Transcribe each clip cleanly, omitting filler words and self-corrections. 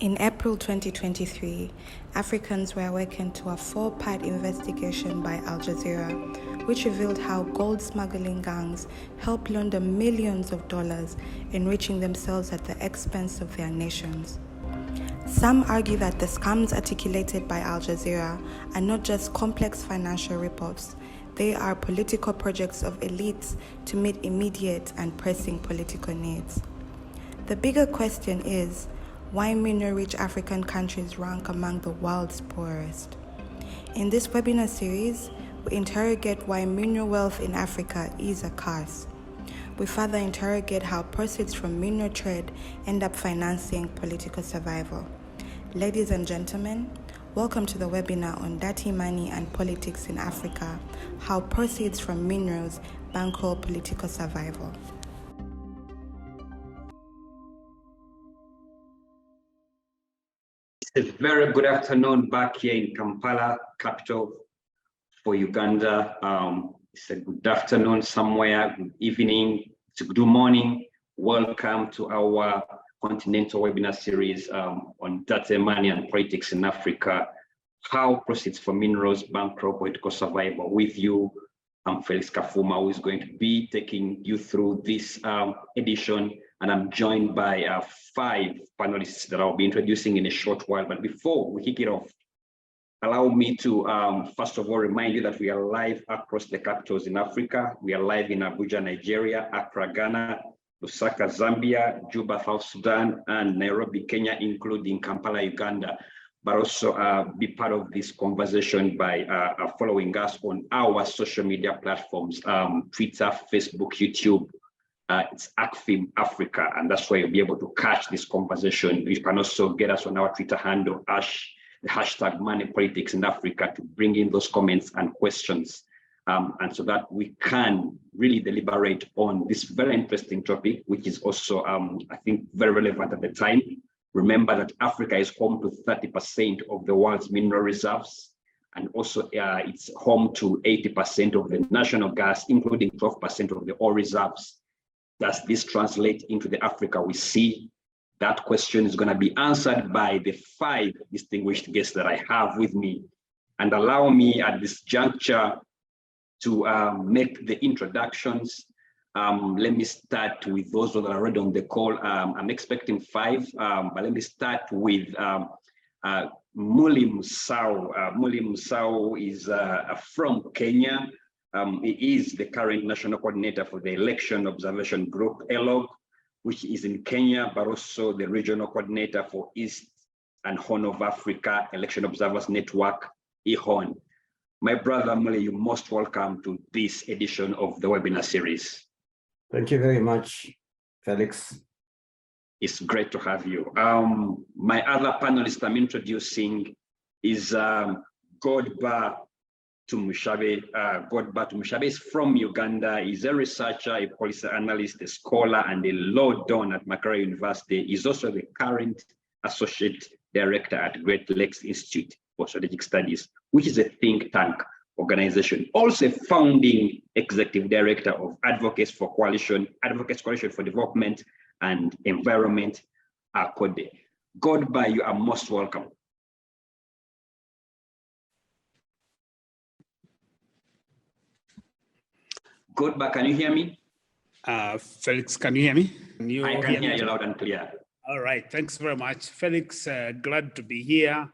In April 2023, Africans were awakened to a 4-part investigation by Al Jazeera, which revealed how gold smuggling gangs help launder millions of dollars, enriching themselves at the expense of their nations. Some argue that the scams articulated by Al Jazeera are not just complex financial reports, they are political projects of elites to meet immediate and pressing political needs. The bigger question is, why mineral-rich African countries rank among the world's poorest? In this webinar series, we interrogate why mineral wealth in Africa is a curse. We further interrogate how proceeds from mineral trade end up financing political survival. Ladies and gentlemen, welcome to the webinar on dirty money and politics in Africa, how proceeds from minerals bankroll political survival. It's a very good afternoon back here in Kampala, capital for Uganda. It's a good afternoon somewhere, good evening, it's a good morning. Welcome to our continental webinar series on dirty money and politics in Africa, how proceeds from minerals bankroll political survival. With you, I'm Felix Kafuma, who is going to be taking you through this edition. And I'm joined by 5 panelists that I'll be introducing in a short while. But before we kick it off, allow me to, first of all, remind you that we are live across the capitals in Africa. We are live in Abuja, Nigeria, Accra, Ghana, Lusaka, Zambia, Juba, South Sudan, and Nairobi, Kenya, including Kampala, Uganda. But also be part of this conversation by following us on our social media platforms, Twitter, Facebook, YouTube. It's ACFIM Africa, and that's where you'll be able to catch this conversation. You can also get us on our Twitter handle, the hashtag Money Politics in Africa, to bring in those comments and questions, and so that we can really deliberate on this very interesting topic, which is also, I think, very relevant at the time. Remember that Africa is home to 30% of the world's mineral reserves, and also it's home to 80% of the national gas, including 12% of the oil reserves. Does this translate into the Africa we see? That question is going to be answered by the 5 distinguished guests that I have with me. And allow me at this juncture to make the introductions. Let me start with those that are already on the call. I'm expecting 5, but let me start with Muli Musau. Muli Musau is from Kenya. He is the current national coordinator for the Election Observation Group, ELOG, which is in Kenya, but also the regional coordinator for East and Horn of Africa Election Observers Network, EHON. My brother Muli, you're most welcome to this edition of the webinar series. Thank you very much, Felix. It's great to have you. My other panelist I'm introducing is Godba Tumushabe. Godba Tumushabe is from Uganda. He's a researcher, a policy analyst, a scholar, and a law don at Makerere University. He's also the current associate director at Great Lakes Institute for Strategic Studies, which is a think tank organization. Also a founding executive director of Advocates Coalition for Development and Environment, ACODE. Godba, you are most welcome. Godba, can you hear me? Felix, can you hear me? I can hear you loud and clear. All right, thanks very much. Felix, glad to be here.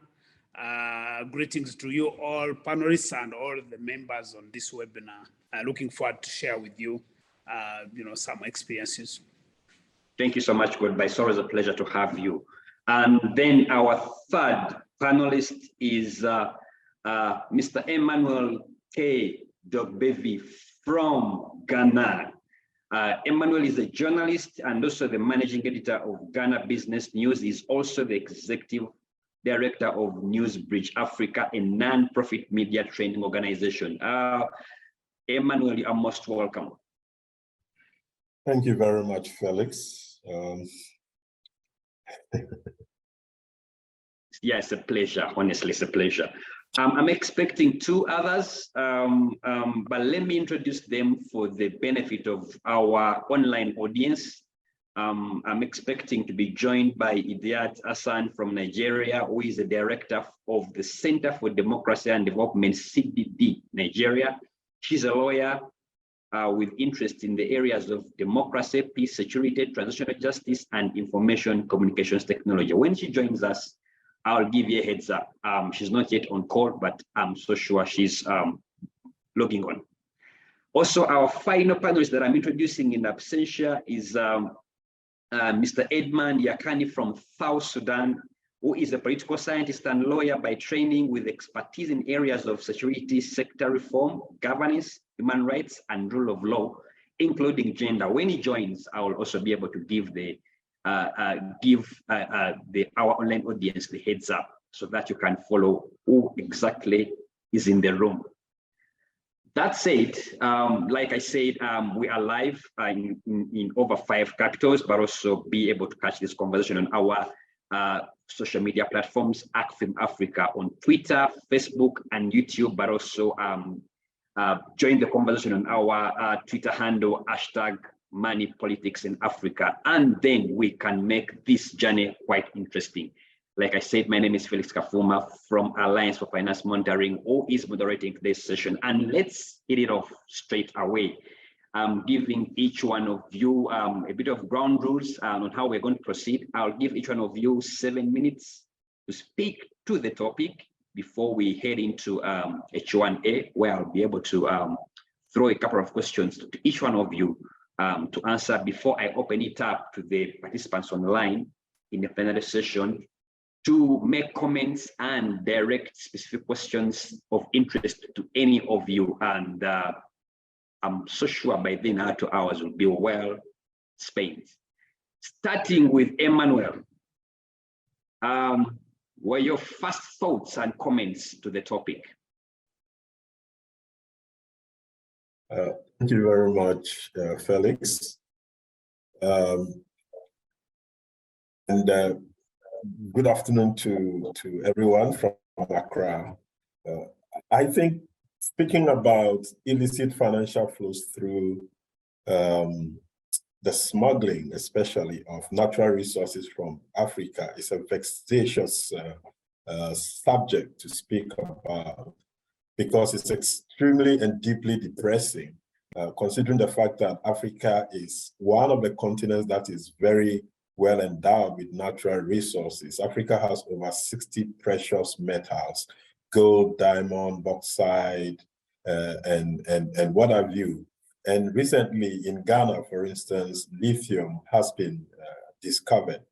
Greetings to you all panelists and all the members on this webinar. Looking forward to share with you, some experiences. Thank you so much, Godba. It's always a pleasure to have you. And then our 3rd panelist is Mr. Emmanuel K. Dogbevi from Ghana. Emmanuel is a journalist and also the managing editor of Ghana Business News. He's also the executive director of Newsbridge Africa, a non-profit media training organization. Emmanuel, you are most welcome. Thank you very much, Felix. Yeah, it's a pleasure. Honestly, it's a pleasure. I'm expecting 2 others, but let me introduce them for the benefit of our online audience. I'm expecting to be joined by Idiat Hassan from Nigeria, who is the director of the Center for Democracy and Development, CDD, Nigeria. She's a lawyer with interest in the areas of democracy, peace, security, transitional justice, and information communications technology. When she joins us, I'll give you a heads up. She's not yet on call, but I'm so sure she's logging on. Also, our final panelist that I'm introducing in absentia is Mr. Edmund Yakani from South Sudan, who is a political scientist and lawyer by training with expertise in areas of security sector reform, governance, human rights, and rule of law, including gender. When he joins, I will also be able to give our online audience the heads up so that you can follow who exactly is in the room. That said, like I said, we are live in over 5 capitals, but also be able to catch this conversation on our social media platforms, ACFIM Africa on Twitter, Facebook, and YouTube, but also join the conversation on our Twitter handle, #MoneyPoliticsInAfrica, and then we can make this journey quite interesting. Like I said, my name is Felix Kafuma from Alliance for Finance Monitoring, who is moderating today's session. And let's hit it off straight away. I'm giving each one of you a bit of ground rules on how we're going to proceed. I'll give each one of you 7 minutes to speak to the topic before we head into H1A, where I'll be able to throw a couple of questions to each one of you to answer before I open it up to the participants online in the plenary session to make comments and direct specific questions of interest to any of you. And I'm so sure by then our 2 hours will be well spent. Starting with Emmanuel, what are your first thoughts and comments to the topic? Thank you very much, Felix. Good afternoon to everyone from Accra. I think speaking about illicit financial flows through the smuggling, especially of natural resources from Africa, is a vexatious subject to speak about because it's extremely and deeply depressing, considering the fact that Africa is one of the continents that is very well endowed with natural resources. Africa has over 60 precious metals, gold, diamond, bauxite, and what have you. And recently in Ghana, for instance, lithium has been discovered.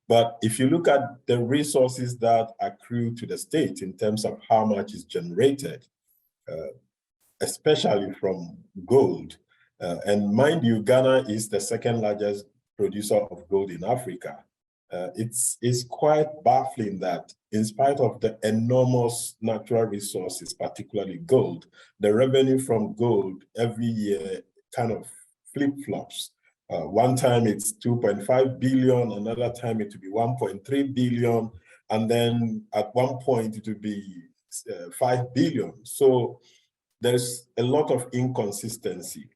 But if you look at the resources that accrue to the state in terms of how much is generated, especially from gold, and mind you, Ghana is the second largest producer of gold in Africa. It's quite baffling that in spite of the enormous natural resources, particularly gold, the revenue from gold every year kind of flip-flops. One time it's 2.5 billion, another time it will be 1.3 billion, and then at one point it will be 5 billion. So there's a lot of inconsistency.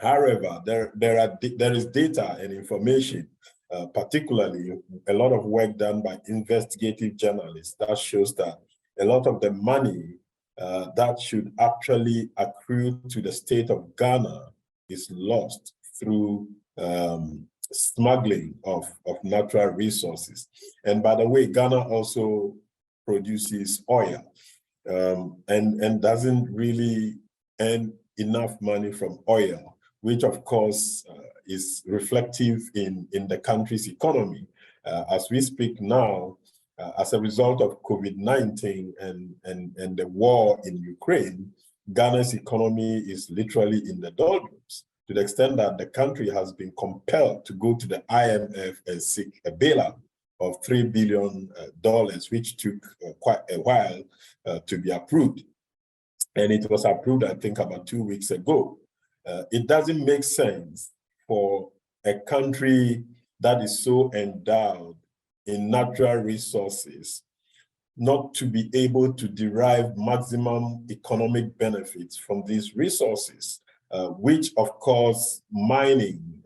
However, there is data and information, particularly a lot of work done by investigative journalists that shows that a lot of the money that should actually accrue to the state of Ghana is lost through smuggling of natural resources. And by the way, Ghana also produces oil and doesn't really earn enough money from oil, which of course is reflective in the country's economy. As we speak now, as a result of COVID-19 and the war in Ukraine, Ghana's economy is literally in the doldrums, to the extent that the country has been compelled to go to the IMF and seek a bailout of $3 billion, which took quite a while to be approved. And it was approved, I think, about 2 weeks ago. It doesn't make sense for a country that is so endowed in natural resources not to be able to derive maximum economic benefits from these resources. which of course mining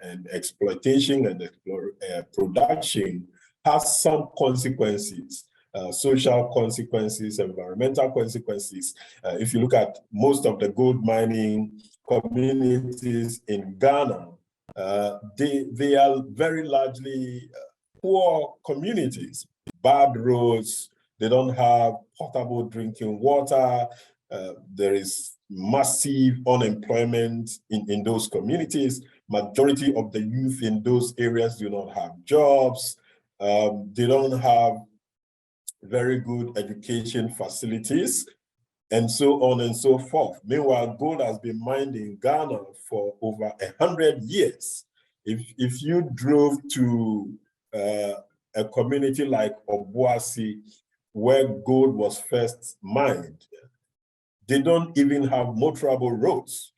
and exploitation and production has some consequences, social consequences, environmental consequences. If you look at most of the gold mining communities in Ghana, they are very largely poor communities, bad roads, they don't have potable drinking water, there is massive unemployment in those communities. Majority of the youth in those areas do not have jobs. They don't have very good education facilities, and so on and so forth. Meanwhile, gold has been mined in Ghana for over 100 years. If you drove to a community like Obuasi, where gold was first mined, they don't even have motorable roads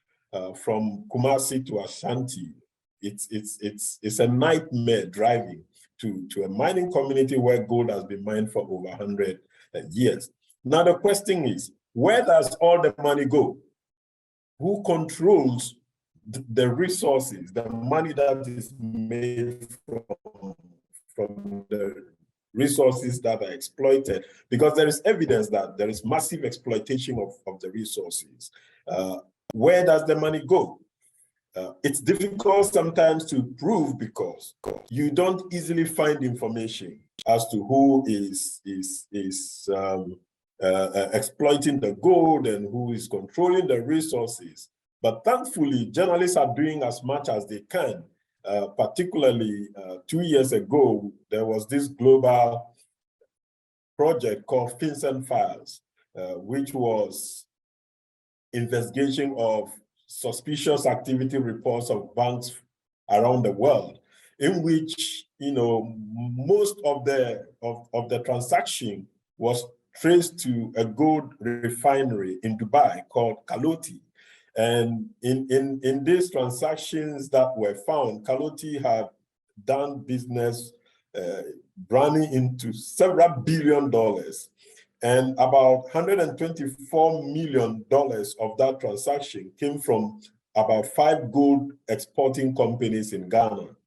from Kumasi to Ashanti. It's a nightmare driving to a mining community where gold has been mined for over 100 years. Now the question is, where does all the money go? Who controls the resources, the money that is made from the resources that are exploited? Because there is evidence that there is massive exploitation of the resources. Where does the money go? It's difficult sometimes to prove because you don't easily find information as to who is exploiting the gold and who is controlling the resources. But thankfully, journalists are doing as much as they can. Particularly 2 years ago, there was this global project called FinCEN Files, which was investigation of suspicious activity reports of banks around the world, in which most of the transaction was traced to a gold refinery in Dubai called Kaloti. And in these transactions that were found, Kaloti had done business running into several $1 billion. And about $124 million of that transaction came from about 5 gold exporting companies in Ghana.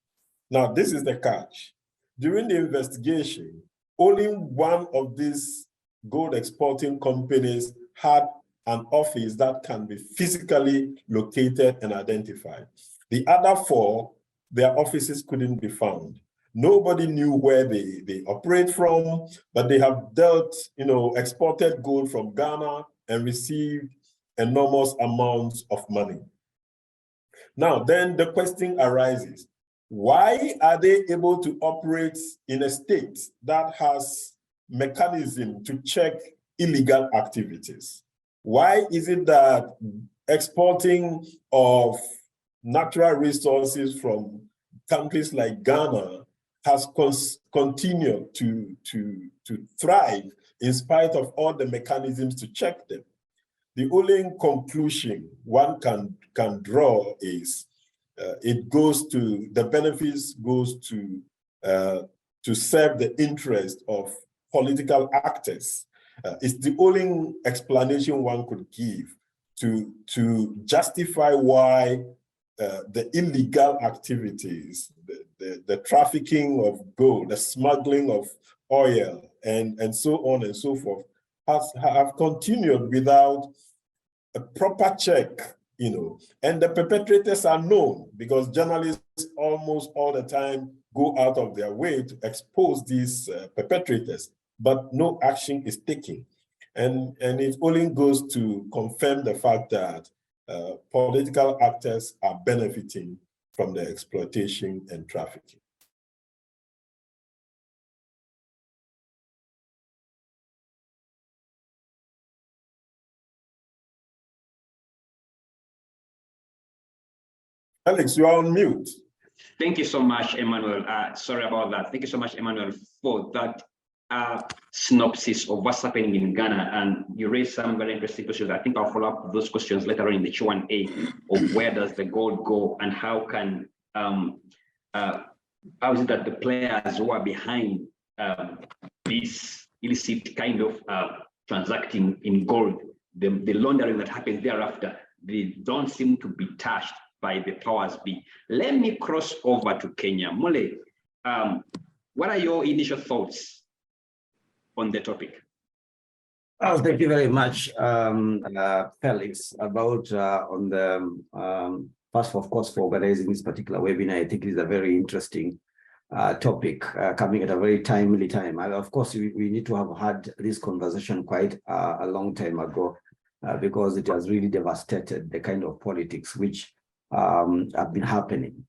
Now, this is the catch. During the investigation, only one of these gold exporting companies had an office that can be physically located and identified. The other 4, their offices couldn't be found. Nobody knew where they operate from, but they have dealt, exported gold from Ghana and received enormous amounts of money. Now, then the question arises, why are they able to operate in a state that has mechanism to check illegal activities? Why is it that exporting of natural resources from countries like Ghana has continued to thrive in spite of all the mechanisms to check them? The only conclusion one can draw is the benefits goes to serve the interest of political actors. It's the only explanation one could give to justify why the illegal activities, the trafficking of gold, the smuggling of oil, and so on and so forth, have continued without a proper check, and the perpetrators are known because journalists almost all the time go out of their way to expose these perpetrators, but no action is taken. And it only goes to confirm the fact that political actors are benefiting from the exploitation and trafficking. Alex, you are on mute. Thank you so much, Emmanuel. Sorry about that. Thank you so much, Emmanuel, for that synopsis of what's happening in Ghana. And you raised some very interesting questions. I think I'll follow up those questions later on in the Q&A of where does the gold go and how can, how is it that the players who are behind this illicit kind of transacting in gold, the laundering that happens thereafter, they don't seem to be touched by the powers be. Let me cross over to Kenya. Mule, what are your initial thoughts on the topic? Oh, thank you very much, Felix, about on the first, of course, for organizing this particular webinar. I think it is a very interesting topic coming at a very timely time. Of course, we need to have had this conversation quite a long time ago because it has really devastated the kind of politics which have been happening.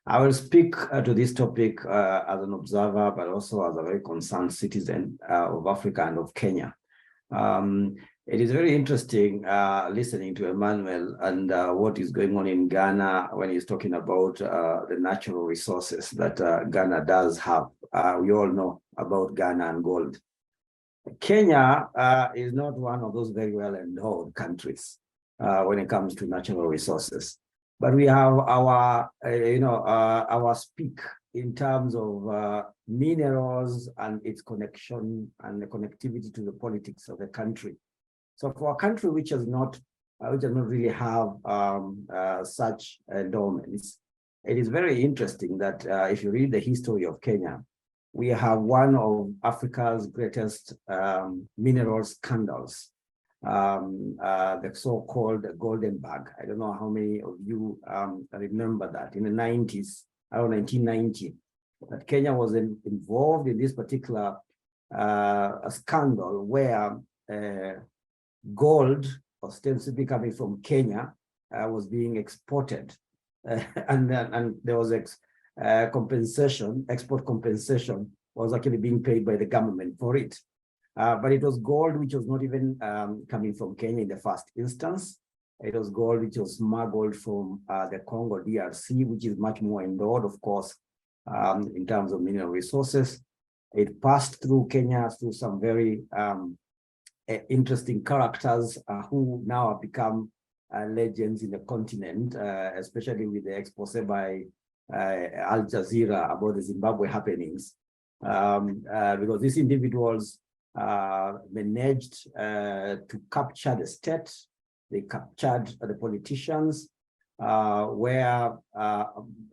I will speak to this topic as an observer, but also as a very concerned citizen of Africa and of Kenya. It is very interesting listening to Emmanuel and what is going on in Ghana when he's talking about the natural resources that Ghana does have. We all know about Ghana and gold. Kenya is not one of those very well endowed countries when it comes to natural resources, but we have our, our speak in terms of minerals and its connection and the connectivity to the politics of the country. So for a country which does not really have such endowments, it is very interesting that if you read the history of Kenya, we have one of Africa's greatest mineral scandals, the so-called Golden Bag. I don't know how many of you remember that in the 90s, around 1990, that Kenya was involved in this particular scandal where gold, ostensibly coming from Kenya, was being exported, and there was export compensation was actually being paid by the government for it. But it was gold which was not even coming from Kenya in the first instance. It was gold which was smuggled from the Congo DRC, which is much more endowed, of course, in terms of mineral resources. It passed through Kenya through some very interesting characters who now have become legends in the continent, especially with the expose by Al Jazeera about the Zimbabwe happenings, because these individuals managed to capture the state. They captured the politicians, where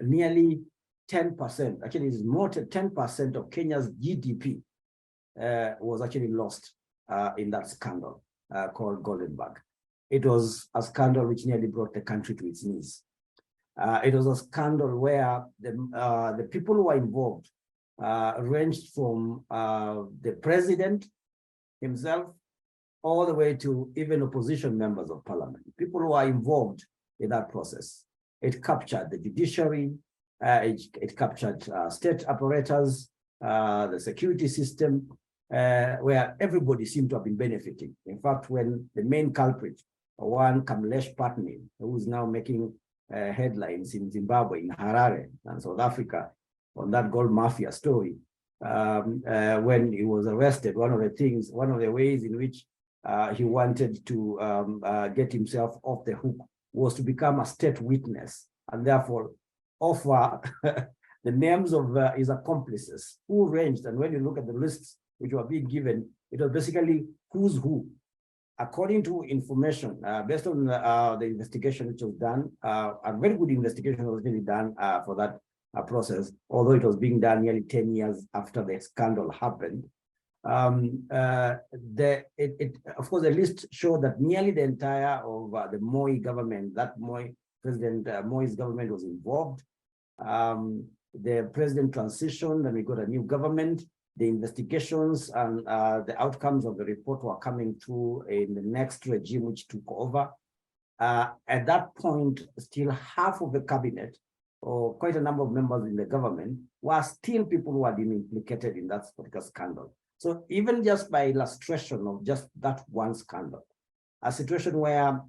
nearly 10%, actually it's more than 10% of Kenya's GDP was actually lost in that scandal called Golden Bag. It was a scandal which nearly brought the country to its knees. It was a scandal where the people who were involved ranged from the president himself all the way to even opposition members of parliament, people who are involved in that process. It captured the judiciary, it captured state apparatus, the security system, where everybody seemed to have been benefiting. In fact, when the main culprit, one Kamlesh Patni, who is now making headlines in Zimbabwe, in Harare and South Africa, on that gold mafia story, when he was arrested, one of the ways in which he wanted to get himself off the hook was to become a state witness and therefore offer the names of his accomplices who ranged. And when you look at the lists which were being given, it was basically who's who. According to information, based on the investigation which was done, a very good investigation was really done for that process, although it was being done nearly 10 years after the scandal happened. Of course, the list showed that nearly the entire of the Moi government, President Moi's government was involved. The president transitioned and we got a new government. The investigations and the outcomes of the report were coming through in the next regime which took over. At that point, still half of the cabinet, or quite a number of members in the government, were still people who had been implicated in that particular scandal. So even just by illustration of just that one scandal, a situation where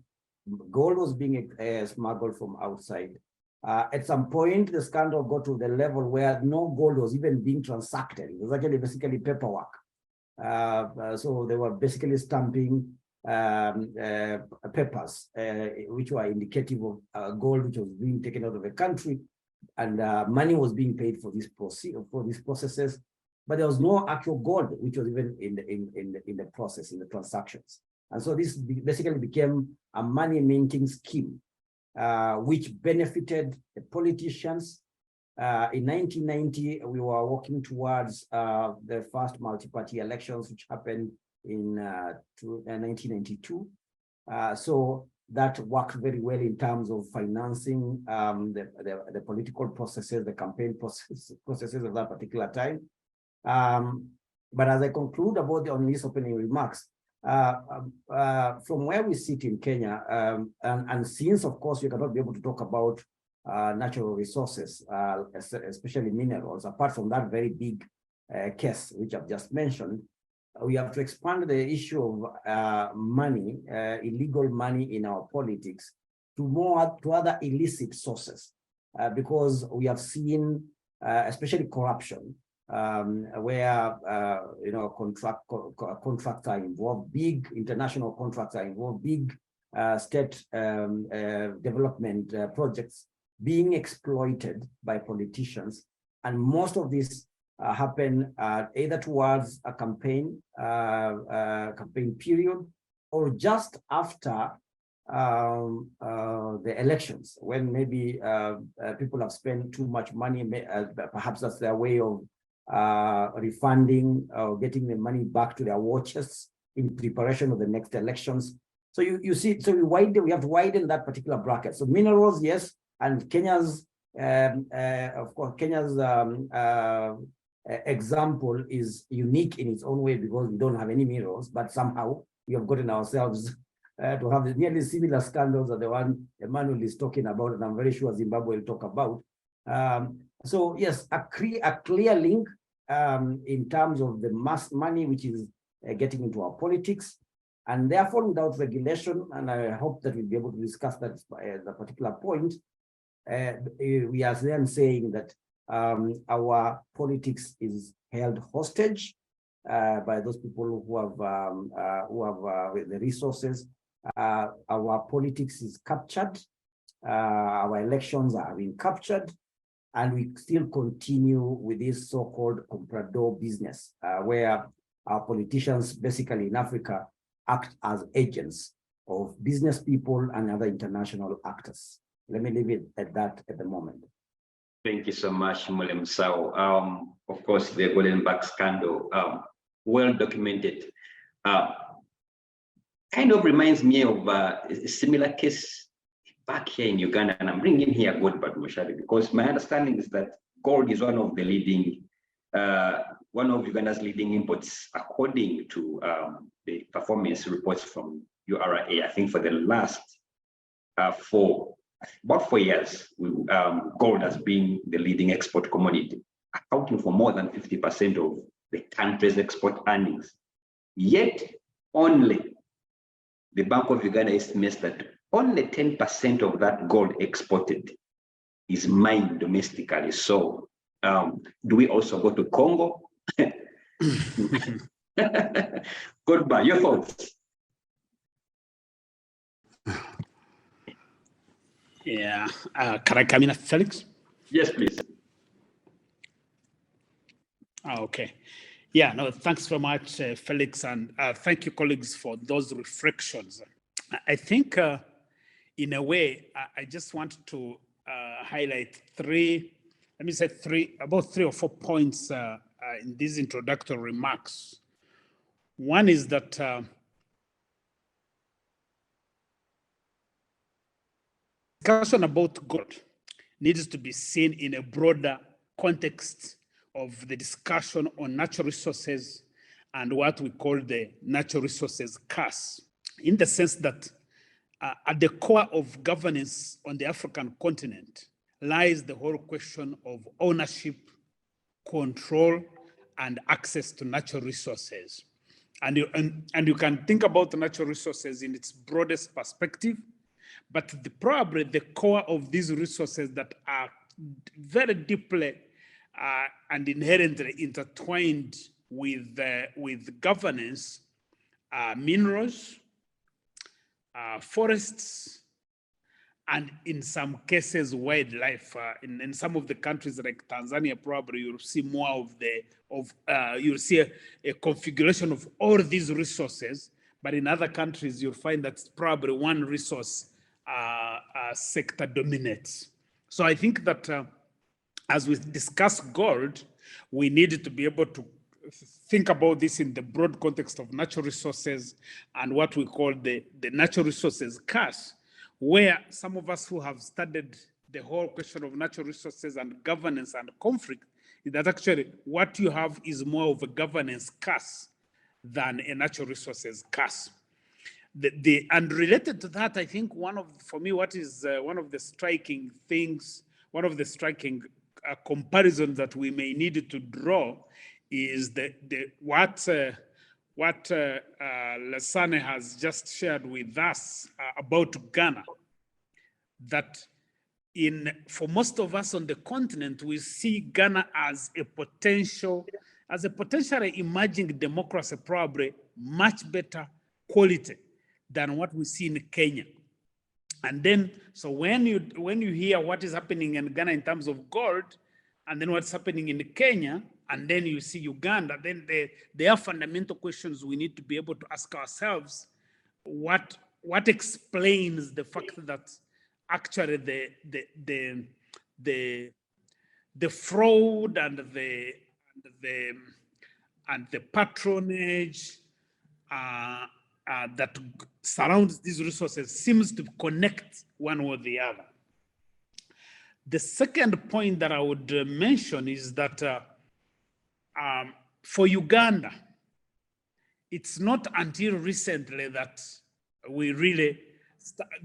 gold was being smuggled from outside, at some point, the scandal got to the level where no gold was even being transacted. It was actually basically paperwork. So they were basically stamping papers, which were indicative of gold which was being taken out of the country, and money was being paid for these processes. But there was no actual gold which was even in the process, in the transactions. And so this basically became a money minting scheme, which benefited the politicians. In 1990, we were working towards the first multi-party elections, which happened in 1992. So that worked very well in terms of financing the political processes, the campaign processes of that particular time. But as I conclude on these opening remarks, from where we sit in Kenya, and since, of course, you cannot be able to talk about natural resources, especially minerals, apart from that very big case, which I've just mentioned, we have to expand the issue of money, illegal money in our politics to other illicit sources, because we have seen, especially corruption, where contracts are involved, big international contracts are involved, big state development projects being exploited by politicians, and most of this happen either towards a campaign period or just after the elections, when maybe people have spent too much money. Perhaps that's their way of refunding or getting the money back to their war chests in preparation of the next elections. So you see, so we have to widen that particular bracket. So minerals, yes, and Kenya's, of course, Kenya's example is unique in its own way because we don't have any minerals, but somehow we have gotten ourselves to have nearly similar scandals as the one Emmanuel is talking about, and I'm very sure Zimbabwe will talk about. So yes, a clear link in terms of the mass money which is getting into our politics, and therefore without regulation, and I hope that we'll be able to discuss that the particular point, we are then saying that our politics is held hostage by those people who have the resources. Our politics is captured. Our elections are being captured, and we still continue with this so-called comprador business, where our politicians, basically in Africa, act as agents of business people and other international actors. Let me leave it at that at the moment. Thank you so much, Mulem Sao. Of course, the Golden Bag scandal, well documented. Kind of reminds me of a similar case back here in Uganda, and I'm bringing here Goldberg Moshari because my understanding is that gold is one of the leading, one of Uganda's leading imports, according to the performance reports from URA. I think for the last about 4 years, gold has been the leading export commodity, accounting for more than 50% of the country's export earnings. Yet, only the Bank of Uganda estimates that only 10% of that gold exported is mined domestically. So, do we also go to Congo? Goodbye, your thoughts? Yeah, can I come in, Felix? Yes, please. Okay. Yeah, no, thanks very much, Felix, and thank you, colleagues, for those reflections. I think, in a way, I just want to highlight about three or four points in these introductory remarks. One is that discussion about gold needs to be seen in a broader context of the discussion on natural resources and what we call the natural resources curse, in the sense that at the core of governance on the African continent lies the whole question of ownership, control, and access to natural resources. And you can think about natural resources in its broadest perspective, but probably the core of these resources that are very deeply and inherently intertwined with governance, minerals, forests, and in some cases wildlife. In some of the countries like Tanzania, probably you'll see more you'll see a configuration of all these resources, But in other countries, you'll find that probably one resource sector dominates. So I think that as we discuss gold, we need to be able to think about this in the broad context of natural resources and what we call the natural resources curse, where some of us who have studied the whole question of natural resources and governance and conflict, is that actually what you have is more of a governance curse than a natural resources curse. And related to that, I think for me, what is one of the striking things, one of the striking comparisons that we may need to draw is what Lasane has just shared with us about Ghana. That for most of us on the continent, we see Ghana as a potentially emerging democracy, probably much better quality than what we see in Kenya. And then, so when you hear what is happening in Ghana in terms of gold, and then what's happening in Kenya, and then you see Uganda, then there are fundamental questions we need to be able to ask ourselves. What explains the fact that actually the fraud and the patronage that surrounds these resources seems to connect one or the other. The second point that I would mention is that for Uganda, it's not until recently that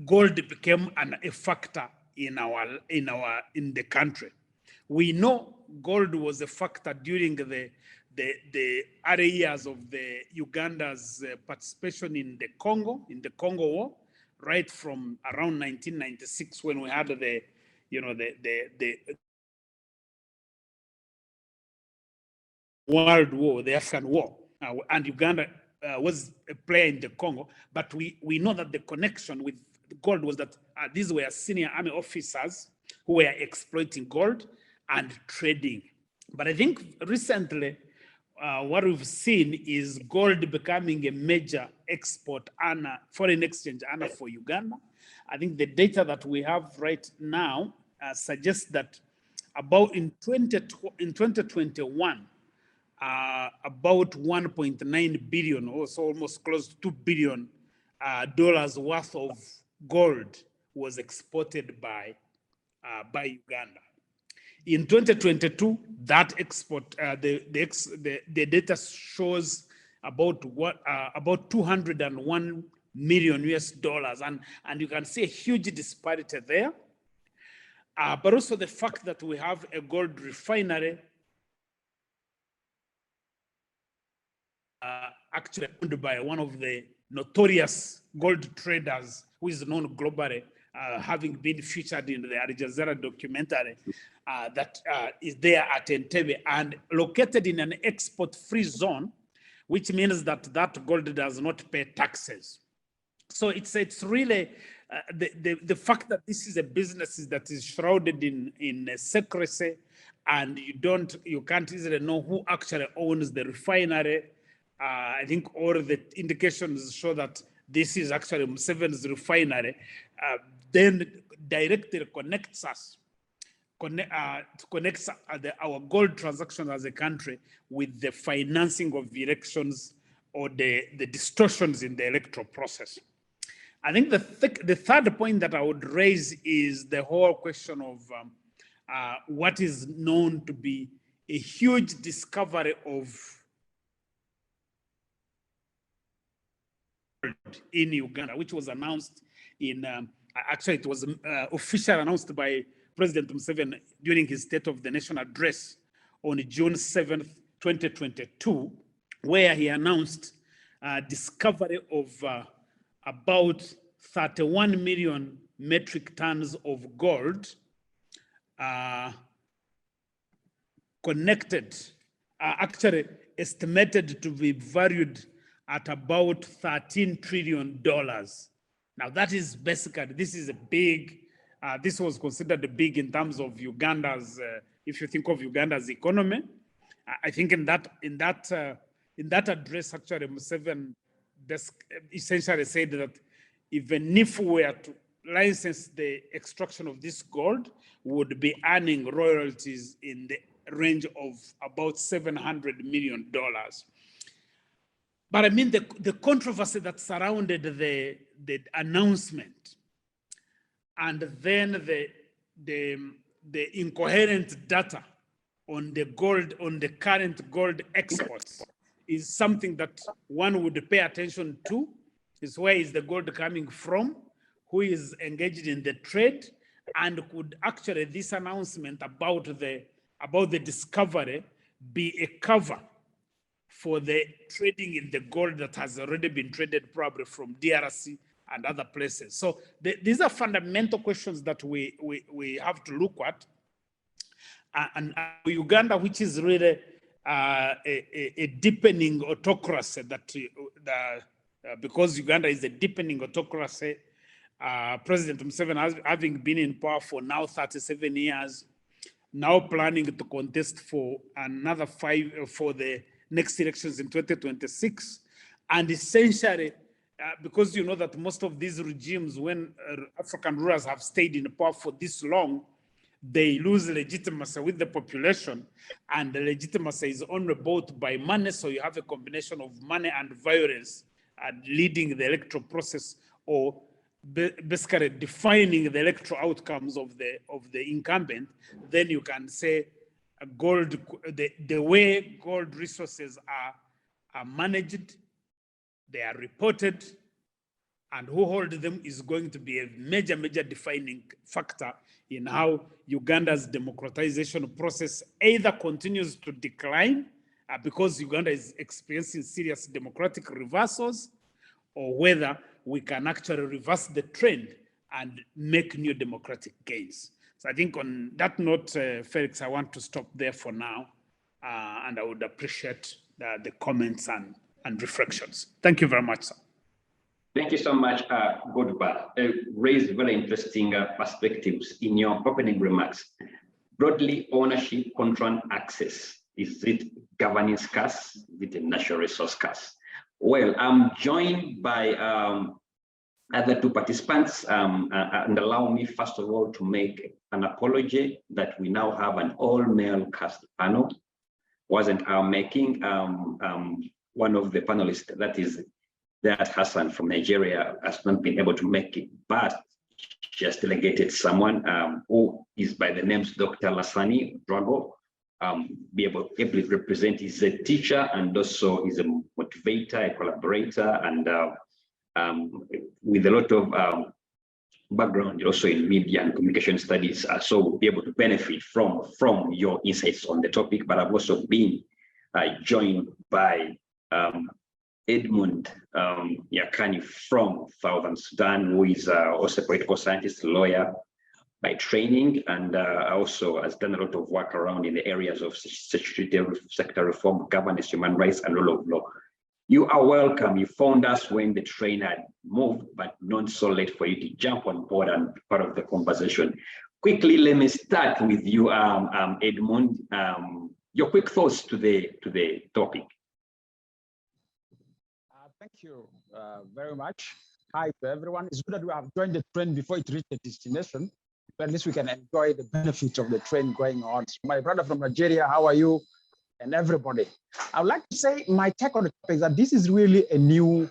gold became a factor in the country. We know gold was a factor during the early years of the Uganda's participation in the Congo War, right from around 1996 when we had the World War, the African War, and Uganda was a player in the Congo. But we know that the connection with gold was that these were senior army officers who were exploiting gold and trading. But I think recently, what we've seen is gold becoming a major export and foreign exchange earner for Uganda. I think the data that we have right now suggests that in 2021, about 1.9 billion, also almost close to $2 billion worth of gold was exported by Uganda. In 2022, that export, the data shows about 201 million US dollars, and you can see a huge disparity there. But also the fact that we have a gold refinery actually owned by one of the notorious gold traders who is known globally, having been featured in the Al Jazeera documentary that is there at Entebbe and located in an export-free zone, which means that gold does not pay taxes. So it's really the fact that this is a business that is shrouded in secrecy, and you can't easily know who actually owns the refinery. I think all the indications show that this is actually Museveni's refinery. Then directly connects our gold transactions as a country with the financing of elections or the distortions in the electoral process. I think the third point that I would raise is the whole question of what is known to be a huge discovery of in Uganda, which was announced actually it was officially announced by President Museveni during his State of the Nation address on June 7th, 2022, where he announced discovery of about 31 million metric tons of gold actually estimated to be valued at about $13 trillion. Now that is basically, this is a big, this was considered big in terms of Uganda's, if you think of Uganda's economy. I think in that address, actually, Museveni essentially said that even if we were to license the extraction of this gold, would be earning royalties in the range of about $700 million. But I mean, the controversy that surrounded the announcement, and then the incoherent data on the gold, on the current gold exports, is something that one would pay attention to. Is where is the gold coming from? Who is engaged in the trade? And could actually this announcement about the discovery be a cover for the trading in the gold that has already been traded probably from DRC and other places? So these are fundamental questions that we have to look at. And Uganda, which is really a deepening autocracy, because Uganda is a deepening autocracy, President Museveni having been in power for now 37 years, now planning to contest for another 5 for the next elections in 2026. And essentially, because you know that most of these regimes, when African rulers have stayed in power for this long, they lose legitimacy with the population, and the legitimacy is only bought by money. So you have a combination of money and violence leading the electoral process, or basically defining the electoral outcomes of the incumbent. Then you can say gold, the way gold resources are managed, they are reported, and who hold them is going to be a major defining factor in how Uganda's democratization process either continues to decline because Uganda is experiencing serious democratic reversals, or whether we can actually reverse the trend and make new democratic gains. So I think on that note, Felix, I want to stop there for now, and I would appreciate the comments and reflections. Thank you very much, sir. Thank you so much, Godba. Raised very interesting perspectives in your opening remarks. Broadly, ownership, control, and access. Is it governance scarce? Is it a natural resource scarce? Well, I'm joined by other two participants, and allow me first of all to make an apology that we now have an all-male cast panel. Wasn't our making. One of the panelists, that is that Hassan from Nigeria, has not been able to make it, but just delegated someone who is by the names Dr. Lasani Drago, be able to represent. He's a teacher and also is a motivator, a collaborator, and with a lot of background also in media and communication studies. So we'll be able to benefit from your insights on the topic. But I've also been joined by Edmund Yakani from Southern Sudan, who is also a political scientist, lawyer by training, and also has done a lot of work around in the areas of sector reform, governance, human rights, and rule of law. You are welcome. You found us when the train had moved, but not so late for you to jump on board and be part of the conversation. Quickly, let me start with you, Edmund. Your quick thoughts to the topic. Thank you very much. Hi to everyone. It's good that we have joined the train before it reached the destination. At least we can enjoy the benefits of the train going on. So my brother from Nigeria, how are you? And everybody. I would like to say my take on the topic is that this is really a new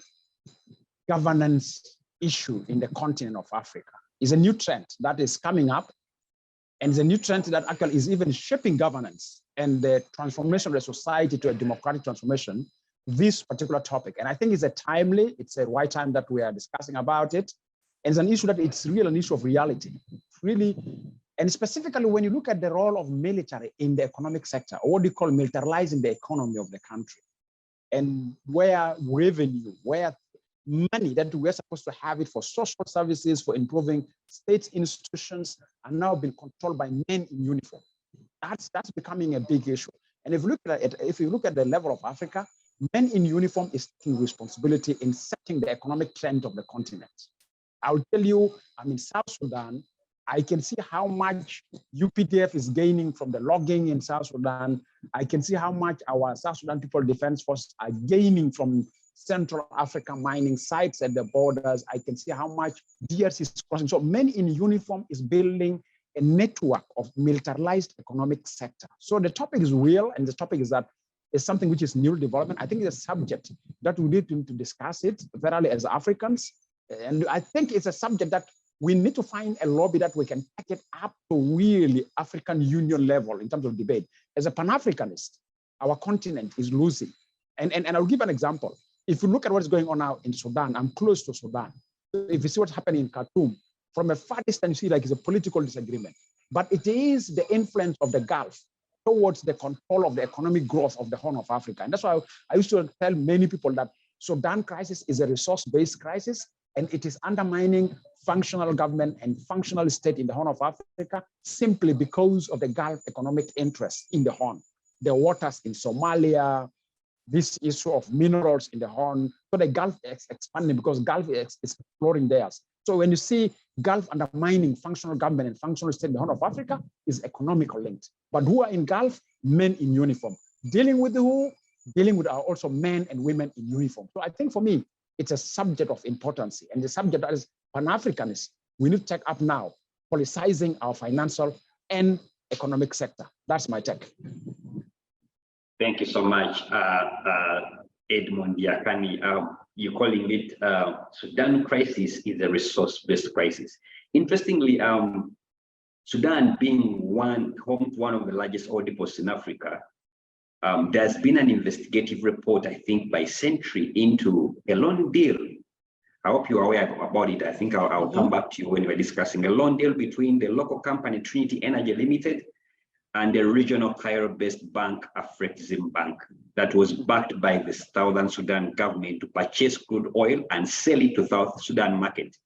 governance issue in the continent of Africa. It's a new trend that is coming up, and it's a new trend that actually is even shaping governance and the transformation of the society to a democratic transformation, this particular topic. And I think it's a right time that we are discussing about it. And it's an issue that it's really an issue of reality, really. And specifically, when you look at the role of military in the economic sector, or what do you call militarizing the economy of the country, and where revenue, where money that we're supposed to have it for social services, for improving state institutions, are now being controlled by men in uniform. That's becoming a big issue. And if you look at the level of Africa, men in uniform is taking responsibility in setting the economic trend of the continent. I'll tell you, I'm in South Sudan. I can see how much UPDF is gaining from the logging in South Sudan. I can see how much our South Sudan People Defense Force are gaining from Central Africa mining sites at the borders. I can see how much DRC is crossing. So Men in Uniform is building a network of militarized economic sector. So the topic is real, and the topic is that it's something which is new development. I think it's a subject that we need to discuss it thoroughly as Africans. And I think it's a subject that we need to find a lobby that we can take it up to really African Union level in terms of debate. As a Pan-Africanist, our continent is losing. And I'll give an example. If you look at what's going on now in Sudan, I'm close to Sudan. If you see what's happening in Khartoum, from a far distance, you see like it's a political disagreement. But it is the influence of the Gulf towards the control of the economic growth of the Horn of Africa. And that's why I used to tell many people that Sudan crisis is a resource-based crisis, and it is undermining functional government and functional state in the Horn of Africa simply because of the Gulf economic interests in the Horn. The waters in Somalia, this issue of minerals in the Horn. So the Gulf is expanding because Gulf is exploring theirs. So when you see Gulf undermining functional government and functional state in the Horn of Africa, is economical linked. But who are in Gulf? Men in uniform. Dealing with who? Dealing with also men and women in uniform. So I think for me, it's a subject of importance. And the subject that is Pan-Africanist, we need to take up now, politicizing our financial and economic sector. That's my take. Thank you so much, Edmond Yakani. You're calling it Sudan crisis is a resource-based crisis. Interestingly, Sudan being home to one of the largest oil deposits in Africa, there's been an investigative report, I think, by Century into a loan deal. I hope you're aware about it. I think I'll come back to you when we're discussing a loan deal between the local company Trinity Energy Limited and the regional Cairo-based bank, Afrexim Bank, that was backed by the Southern Sudan government to purchase crude oil and sell it to South Sudan market.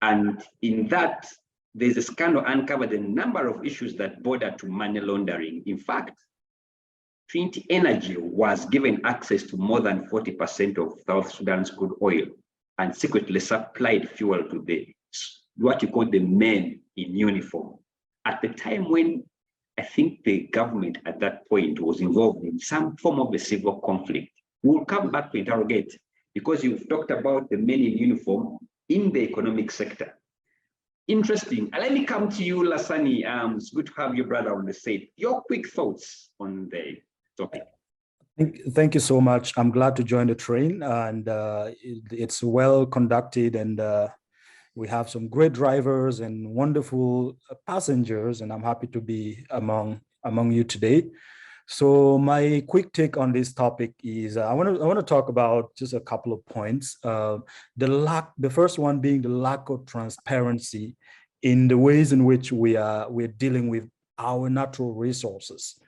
And in that, there's a scandal uncovered a number of issues that border to money laundering. In fact, Trinity Energy was given access to more than 40% of South Sudan's crude oil and secretly supplied fuel to what you call the men in uniform. At the time when I think the government at that point was involved in some form of a civil conflict. We'll come back to interrogate because you've talked about the men in uniform in the economic sector. Interesting. Let me come to you, Lasani. It's good to have your brother on the stage. Your quick thoughts on the topic. Thank you so much. I'm glad to join the train, and it's well conducted, and we have some great drivers and wonderful passengers, and I'm happy to be among you today. So my quick take on this topic is I want to talk about just a couple of points. The first one being the lack of transparency in the ways in which we're dealing with our natural resources.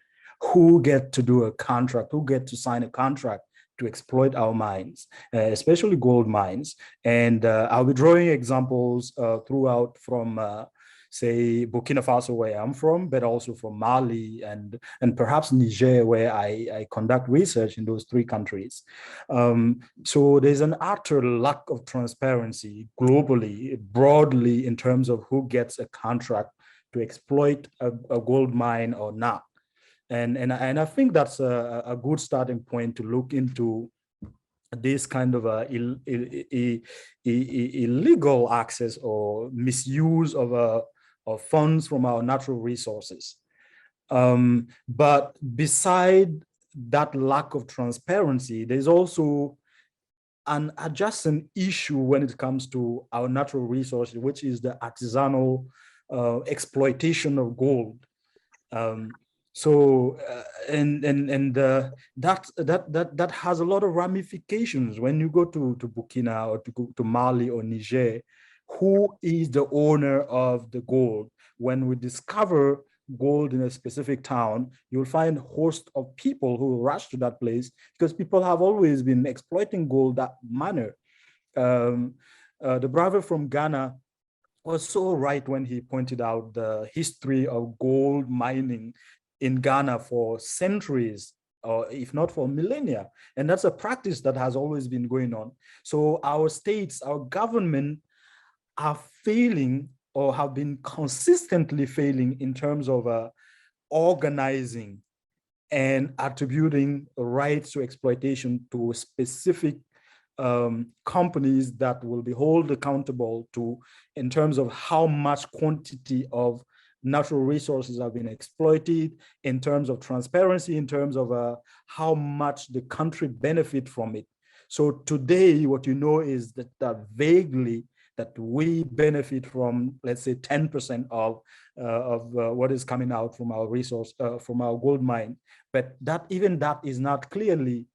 Who get to do a contract? Who get to sign a contract to exploit our mines, especially gold mines? And I'll be drawing examples throughout from, say, Burkina Faso, where I'm from, but also from Mali and perhaps Niger, where I conduct research in those three countries. So there's an utter lack of transparency globally, broadly, in terms of who gets a contract to exploit a gold mine or not. And I think that's a good starting point to look into this kind of illegal access or misuse of funds from our natural resources. But beside that lack of transparency, there's also an adjacent issue when it comes to our natural resources, which is the artisanal exploitation of gold. That has a lot of ramifications when you go to Burkina or to Mali or Niger. Who is the owner of the gold? When we discover gold in a specific town, you'll find a host of people who rush to that place because people have always been exploiting gold that manner. The brother from Ghana was so right when he pointed out the history of gold mining in Ghana for centuries, or if not for millennia. And that's a practice that has always been going on. So our states, our government are failing or have been consistently failing in terms of organizing and attributing rights to exploitation to specific companies that will be held accountable to in terms of how much quantity of natural resources have been exploited, in terms of transparency, in terms of how much the country benefit from it. So today, what you know is that vaguely that we benefit from, let's say, 10% of what is coming out from our resource, from our gold mine. But even that is not clearly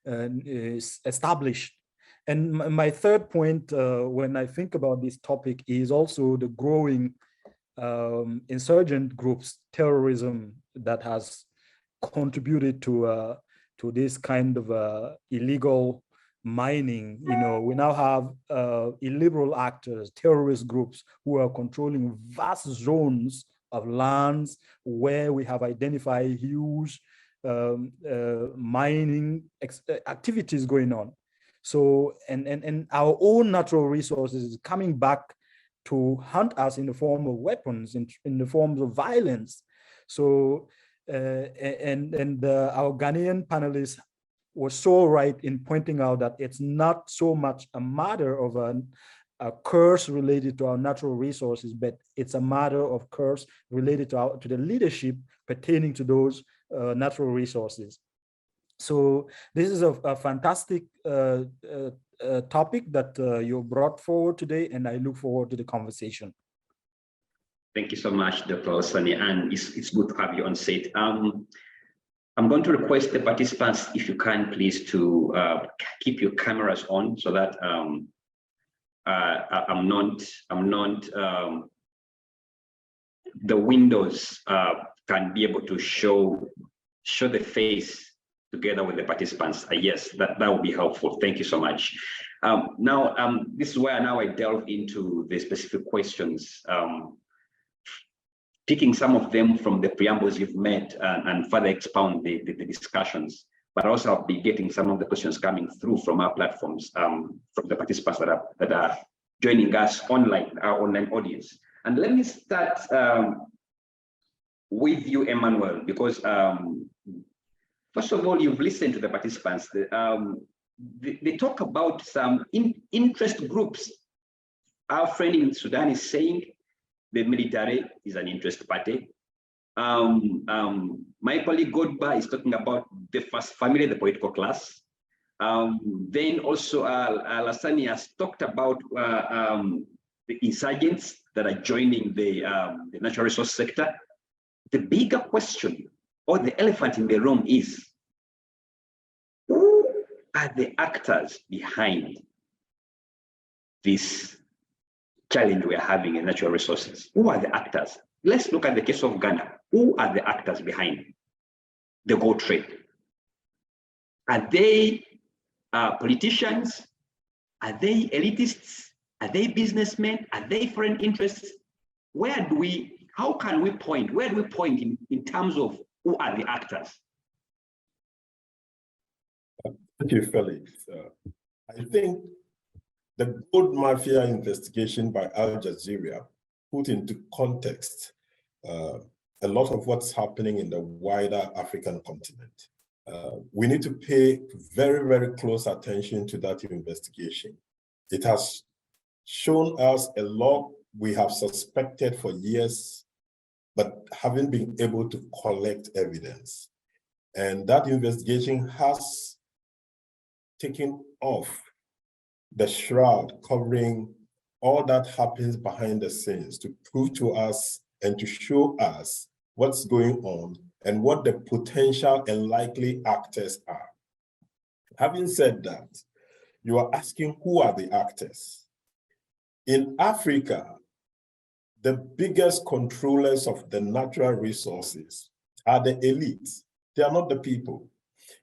is established. And my third point, when I think about this topic, is also the growing insurgent groups, terrorism that has contributed to this kind of illegal mining. You know, we now have illiberal actors, terrorist groups who are controlling vast zones of lands where we have identified huge mining activities going on. So, and our own natural resources is coming back to hunt us in the form of weapons, in the forms of violence. So, our Ghanaian panelists were so right in pointing out that it's not so much a matter of a curse related to our natural resources, but it's a matter of curse related to the leadership pertaining to those natural resources. So this is a fantastic topic that you brought forward today, and I look forward to the conversation. Thank you so much, Dr. Osani, and it's good to have you on set. I'm going to request the participants, if you can, please, to keep your cameras on so that the windows can be able to show the face together with the participants. Yes, that would be helpful. Thank you so much. This is where now I delve into the specific questions, picking some of them from the preambles you've made and further expound the discussions, but also I'll be getting some of the questions coming through from our platforms, from the participants that are joining us online, our online audience. And let me start with you, Emmanuel, because first of all, you've listened to the participants. They talk about some interest groups. Our friend in Sudan is saying the military is an interest party. My colleague Godba is talking about the first family, the political class. Then also Alassani has talked about the insurgents that are joining the natural resource sector. The bigger question, or the elephant in the room, is who are the actors behind this challenge we are having in natural resources? Who are the actors? Let's look at the case of Ghana. Who are the actors behind the gold trade? Are they politicians? Are they elitists? Are they businessmen? Are they foreign interests? How can we point? Where do we point in terms of who are the actors? Thank you, Felix. I think the gold mafia investigation by Al Jazeera put into context a lot of what's happening in the wider African continent. We need to pay very, very close attention to that investigation. It has shown us a lot we have suspected for years, but haven't been able to collect evidence. And that investigation has taken off the shroud covering all that happens behind the scenes to prove to us and to show us what's going on and what the potential and likely actors are. Having said that, you are asking who are the actors? In Africa, the biggest controllers of the natural resources are the elites. They are not the people.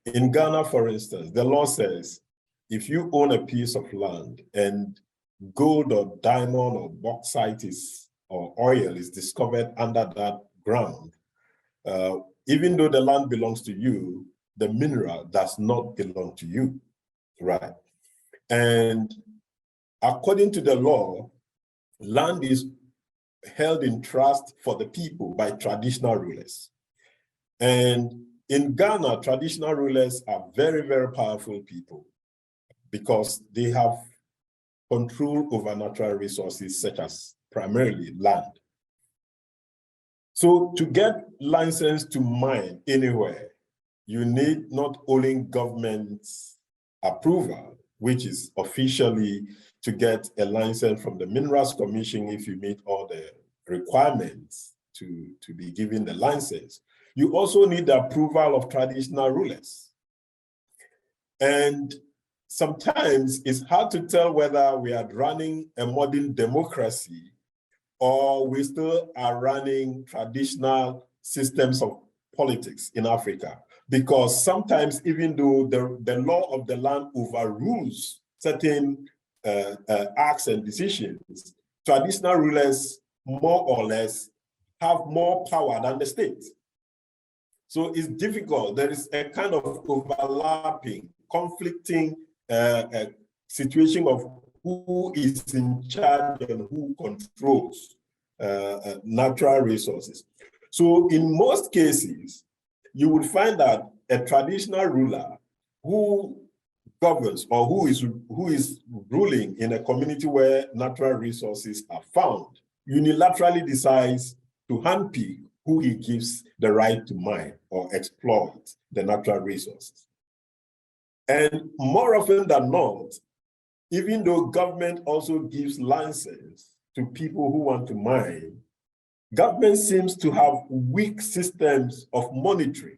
In Ghana, for instance, the law says, if you own a piece of land and gold or diamond or bauxite or oil is discovered under that ground, even though the land belongs to you, the mineral does not belong to you, right? And according to the law, land is held in trust for the people by traditional rulers. And in Ghana, traditional rulers are very, very powerful people because they have control over natural resources such as primarily land. So to get license to mine anywhere, you need not only government's approval, which is officially to get a license from the Minerals Commission if you meet all the requirements to be given the license. You also need the approval of traditional rulers. And sometimes it's hard to tell whether we are running a modern democracy or we still are running traditional systems of politics in Africa. Because sometimes, even though the law of the land overrules certain acts and decisions, traditional rulers more or less have more power than the state. So it's difficult. There is a kind of overlapping, conflicting situation of who is in charge and who controls natural resources. So in most cases, you would find that a traditional ruler who governs or who is ruling in a community where natural resources are found unilaterally decides to handpick who he gives the right to mine or exploit the natural resources. And more often than not, even though government also gives license to people who want to mine, government seems to have weak systems of monitoring.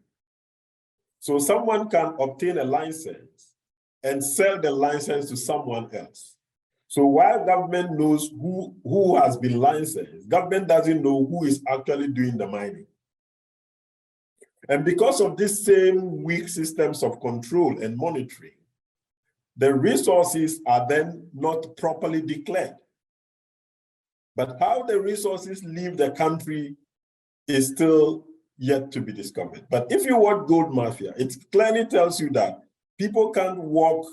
So someone can obtain a license and sell the license to someone else. So while government knows who has been licensed, government doesn't know who is actually doing the mining. And because of these same weak systems of control and monitoring, the resources are then not properly declared. But how the resources leave the country is still yet to be discovered. But if you watch Gold Mafia, it clearly tells you that people can't walk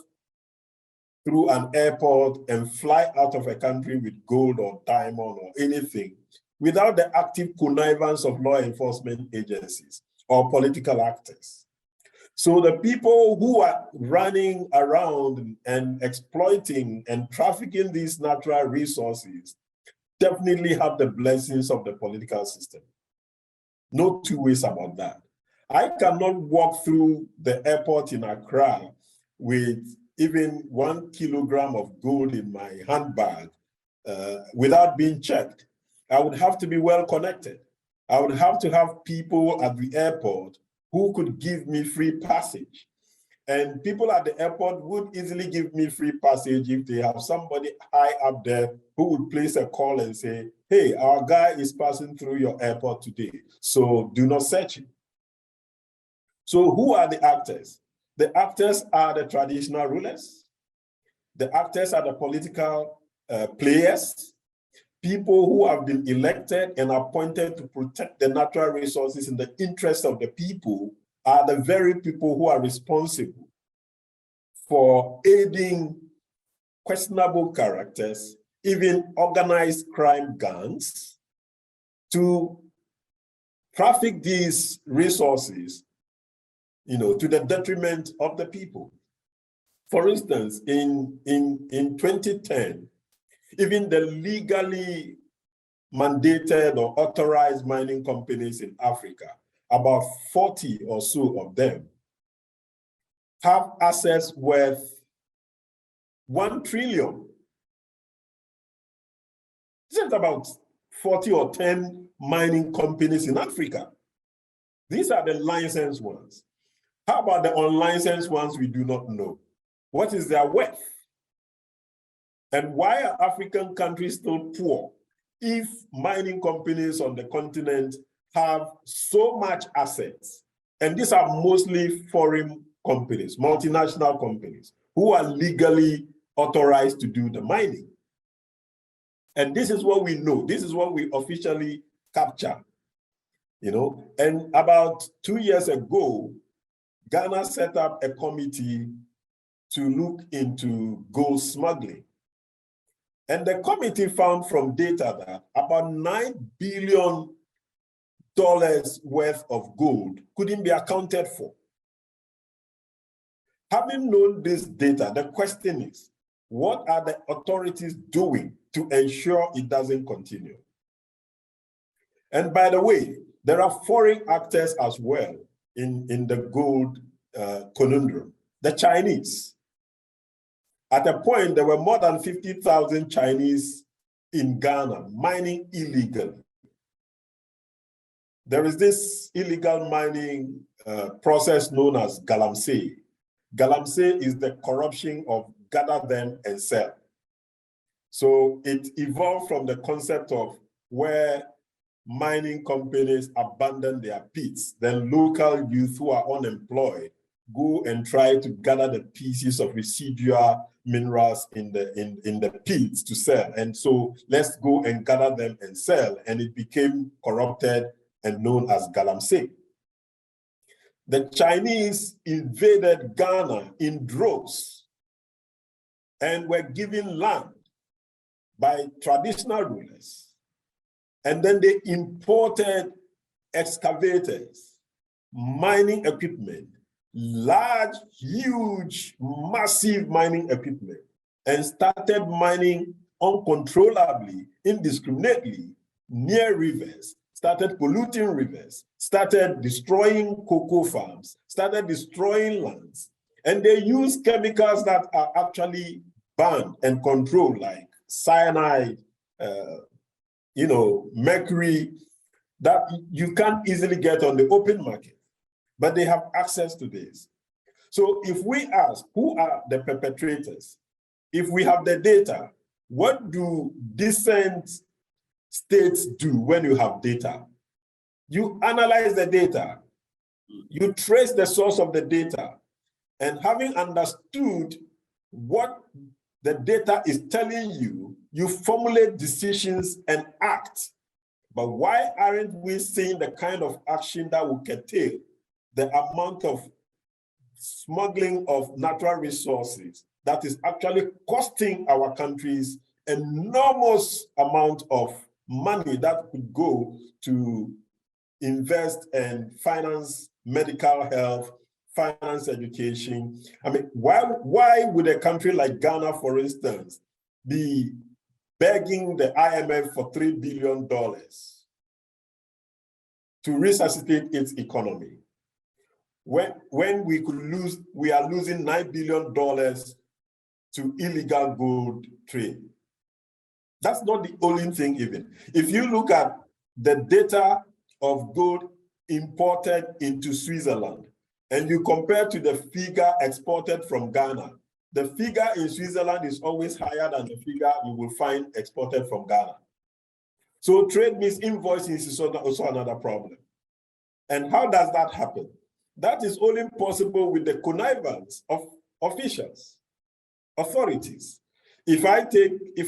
through an airport and fly out of a country with gold or diamond or anything without the active connivance of law enforcement agencies or political actors. So the people who are running around and exploiting and trafficking these natural resources definitely have the blessings of the political system. No two ways about that. I cannot walk through the airport in Accra with even 1 kilogram of gold in my handbag without being checked. I would have to be well connected. I would have to have people at the airport who could give me free passage. And people at the airport would easily give me free passage if they have somebody high up there who would place a call and say, hey, our guy is passing through your airport today, so do not search him. So who are the actors? The actors are the traditional rulers. The actors are the political players. People who have been elected and appointed to protect the natural resources in the interest of the people are the very people who are responsible for aiding questionable characters, even organized crime gangs, to traffic these resources, to the detriment of the people. For instance, in 2010, even the legally mandated or authorized mining companies in Africa, about 40 or so of them, have assets worth 1 trillion. Just about 40 or 10 mining companies in Africa. These are the licensed ones. How about the unlicensed ones we do not know? What is their worth? And why are African countries still poor if mining companies on the continent have so much assets? And these are mostly foreign companies, multinational companies, who are legally authorized to do the mining. And this is what we know. This is what we officially capture, And about 2 years ago, Ghana set up a committee to look into gold smuggling. And the committee found from data that about $9 billion worth of gold couldn't be accounted for. Having known this data, the question is, what are the authorities doing to ensure it doesn't continue? And by the way, there are foreign actors as well in the gold conundrum. The Chinese. At a point, there were more than 50,000 Chinese in Ghana mining illegally. There is this illegal mining process known as galamsey. Galamsey is the corruption of gather them and sell. So it evolved from the concept of where mining companies abandon their pits, then local youth who are unemployed go and try to gather the pieces of residual minerals in the pits to sell. And so let's go and gather them and sell. And it became corrupted and known as galamsey. The Chinese invaded Ghana in droves and were given land by traditional rulers. And then they imported excavators, mining equipment, large, huge, massive mining equipment, and started mining uncontrollably, indiscriminately near rivers, started polluting rivers, started destroying cocoa farms, started destroying lands. And they use chemicals that are actually banned and controlled, like cyanide, mercury, that you can't easily get on the open market, but they have access to this. So if we ask who are the perpetrators, if we have the data, what do decent states do when you have data? You analyze the data, you trace the source of the data, and having understood what the data is telling you, you formulate decisions and act. But why aren't we seeing the kind of action that will curtail the amount of smuggling of natural resources that is actually costing our countries enormous amount of money that could go to invest and finance medical health, finance education? I mean, why would a country like Ghana, for instance, be begging the IMF for $3 billion to resuscitate its economy? When we are losing $9 billion to illegal gold trade. That's not the only thing even. If you look at the data of gold imported into Switzerland, and you compare to the figure exported from Ghana, the figure in Switzerland is always higher than the figure you will find exported from Ghana. So trade misinvoicing is also another problem. And how does that happen? That is only possible with the connivance of officials, authorities. If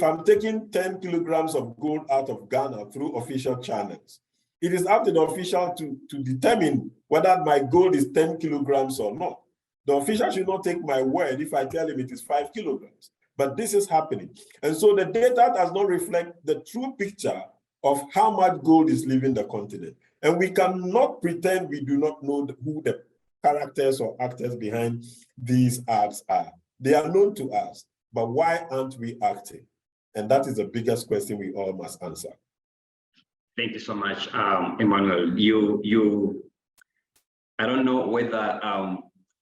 I'm taking 10 kilograms of gold out of Ghana through official channels, it is up to the official to determine whether my gold is 10 kilograms or not. The official should not take my word if I tell him it is 5 kilograms. But this is happening. And so the data does not reflect the true picture of how much gold is leaving the continent. And we cannot pretend we do not know who the characters or actors behind these acts are. They are known to us, but why aren't we acting? And that is the biggest question we all must answer. Thank you so much, Emmanuel. I don't know whether,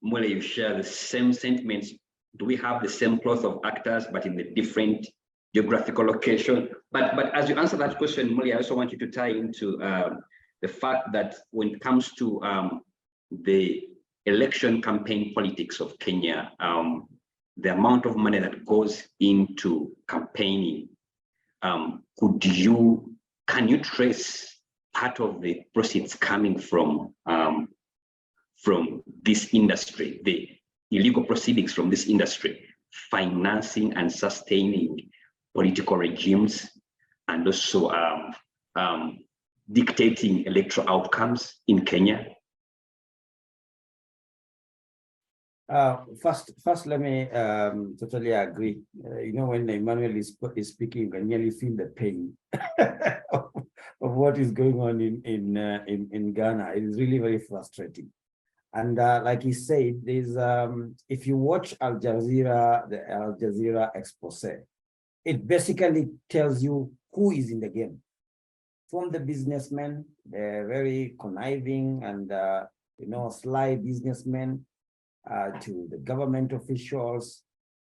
Mule, you share the same sentiments. Do we have the same cloth of actors, but in a different geographical location? But as you answer that question, Mule, I also want you to tie into the fact that when it comes to the election campaign politics of Kenya, the amount of money that goes into campaigning, can you trace part of the proceeds coming from this industry, the illegal proceedings from this industry, financing and sustaining political regimes, and also dictating electoral outcomes in Kenya? First, let me totally agree. When Emmanuel is speaking, you can really feel the pain of what is going on in Ghana. It is really very frustrating. And like he said, there's if you watch Al Jazeera, the Al Jazeera expose, it basically tells you who is in the game. From the businessmen, the very conniving and sly businessmen, to the government officials,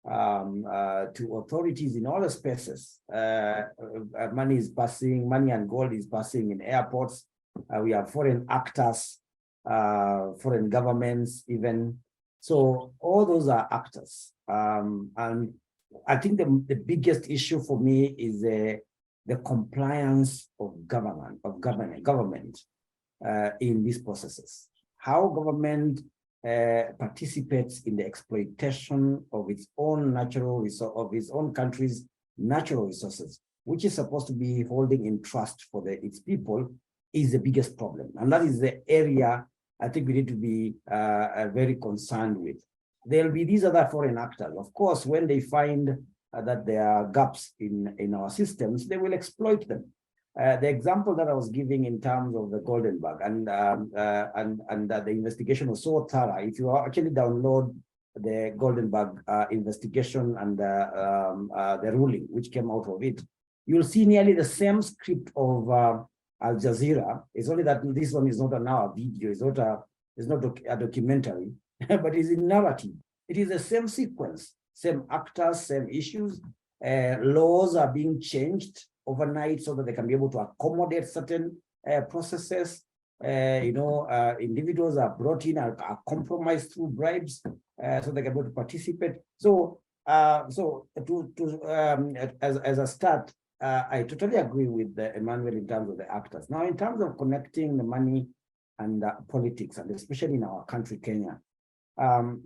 to authorities in all the spaces. Money is passing, money and gold is passing in airports. We have foreign actors, foreign governments even. So all those are actors. And I think the biggest issue for me is the compliance of government in these processes. How government participates in the exploitation of its own natural resource, of its own country's natural resources, which is supposed to be holding in trust for its people, is the biggest problem. And that is the area I think we need to be very concerned with. There'll be these other foreign actors. Of course, when they find that there are gaps in our systems, they will exploit them. The example that I was giving in terms of the golden bug and the investigation was so thorough. If you actually download the golden bug investigation and the ruling which came out of it, you'll see nearly the same script of Al Jazeera. It's only that this one is not now a video, it's not a documentary, but it's in narrative. It is the same sequence, same actors, same issues. Laws are being changed overnight so that they can be able to accommodate certain processes. Individuals are brought in, are compromised through bribes, so they can be able to participate. So, as a start, I totally agree with Emmanuel in terms of the actors. Now, in terms of connecting the money and politics, and especially in our country, Kenya, I'll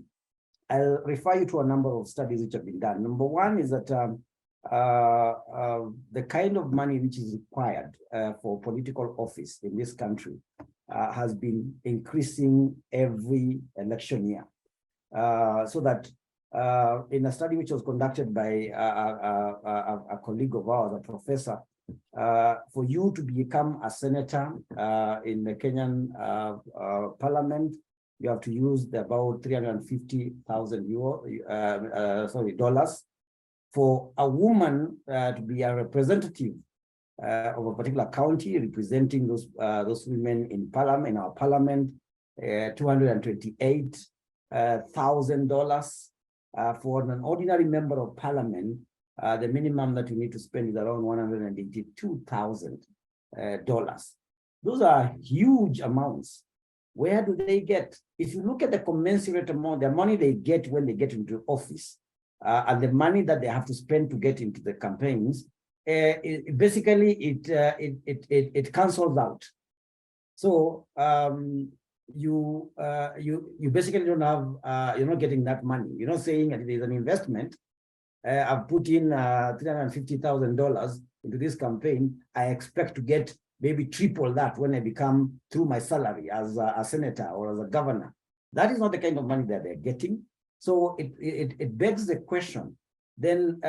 refer you to a number of studies which have been done. Number one is that the kind of money which is required for political office in this country has been increasing every election year. So that in a study which was conducted by a colleague of ours, a professor, for you to become a senator in the Kenyan parliament, you have to use about $350,000 dollars. For a woman to be a representative of a particular county, representing those women in parliament, in our parliament, $228,000. For an ordinary member of parliament, the minimum that you need to spend is around $182,000. Those are huge amounts. Where do they get? If you look at the commensurate amount, the money they get when they get into office, and the money that they have to spend to get into the campaigns, it cancels out. So you basically don't have, you're not getting that money. You're not saying that there's an investment. I've put in $350,000 into this campaign. I expect to get maybe triple that when I become through my salary as a senator or as a governor. That is not the kind of money that they're getting. So it begs the question, then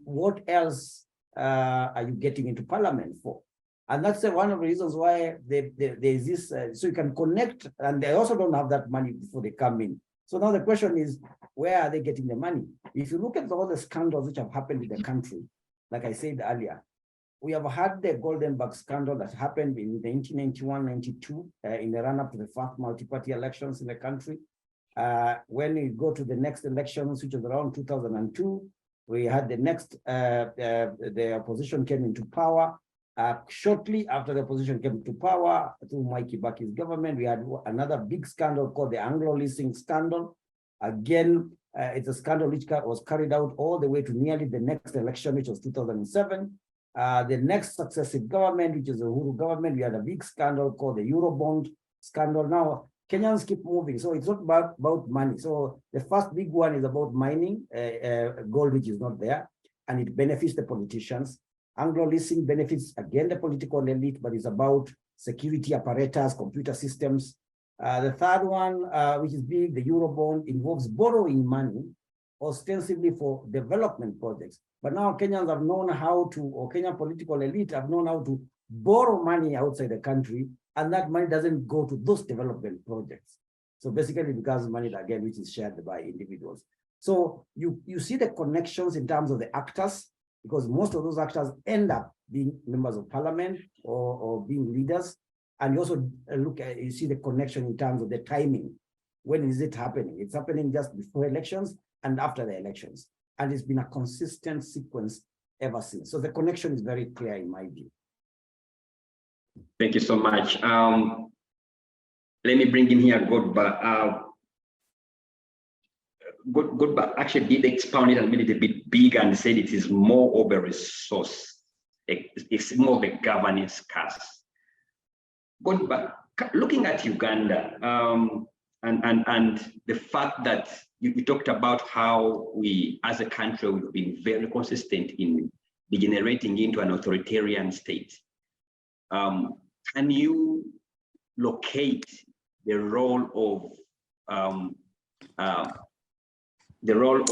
what else are you getting into parliament for? And that's one of the reasons why there is this, so you can connect, and they also don't have that money before they come in. So now the question is, where are they getting the money? If you look at all the scandals which have happened in the country, like I said earlier, we have had the Golden Bug scandal that happened in 1991-92 in the run-up to the first multi-party elections in the country. When we go to the next elections, which was around 2002, we had the next, the opposition came into power. Shortly after the opposition came to power, through Mwai Kibaki's government, we had another big scandal called the Anglo leasing scandal. Again, it's a scandal which was carried out all the way to nearly the next election, which was 2007. The next successive government, which is the Uhuru government, we had a big scandal called the Eurobond scandal. Now, Kenyans keep moving, so it's not about money. So the first big one is about mining, gold, which is not there, and it benefits the politicians. Anglo leasing benefits, again, the political elite, but it's about security apparatus, computer systems. The third one, which is big, the Eurobond, involves borrowing money, ostensibly for development projects. But now Kenyans have known how to, or Kenyan political elite have known how to borrow money outside the country, and that money doesn't go to those development projects. So basically it becomes money that, again, which is shared by individuals. So you see the connections in terms of the actors, because most of those actors end up being members of parliament or being leaders. And you also you see the connection in terms of the timing. When is it happening? It's happening just before elections and after the elections. And it's been a consistent sequence ever since. So the connection is very clear in my view. Thank you so much. Let me bring in here Godba. Godba actually did expound it and made it a bit bigger and said it is more of a resource. It's more of a governance cast. Godba, looking at Uganda and the fact that you talked about how we as a country we've been very consistent in degenerating into an authoritarian state. Can you locate the role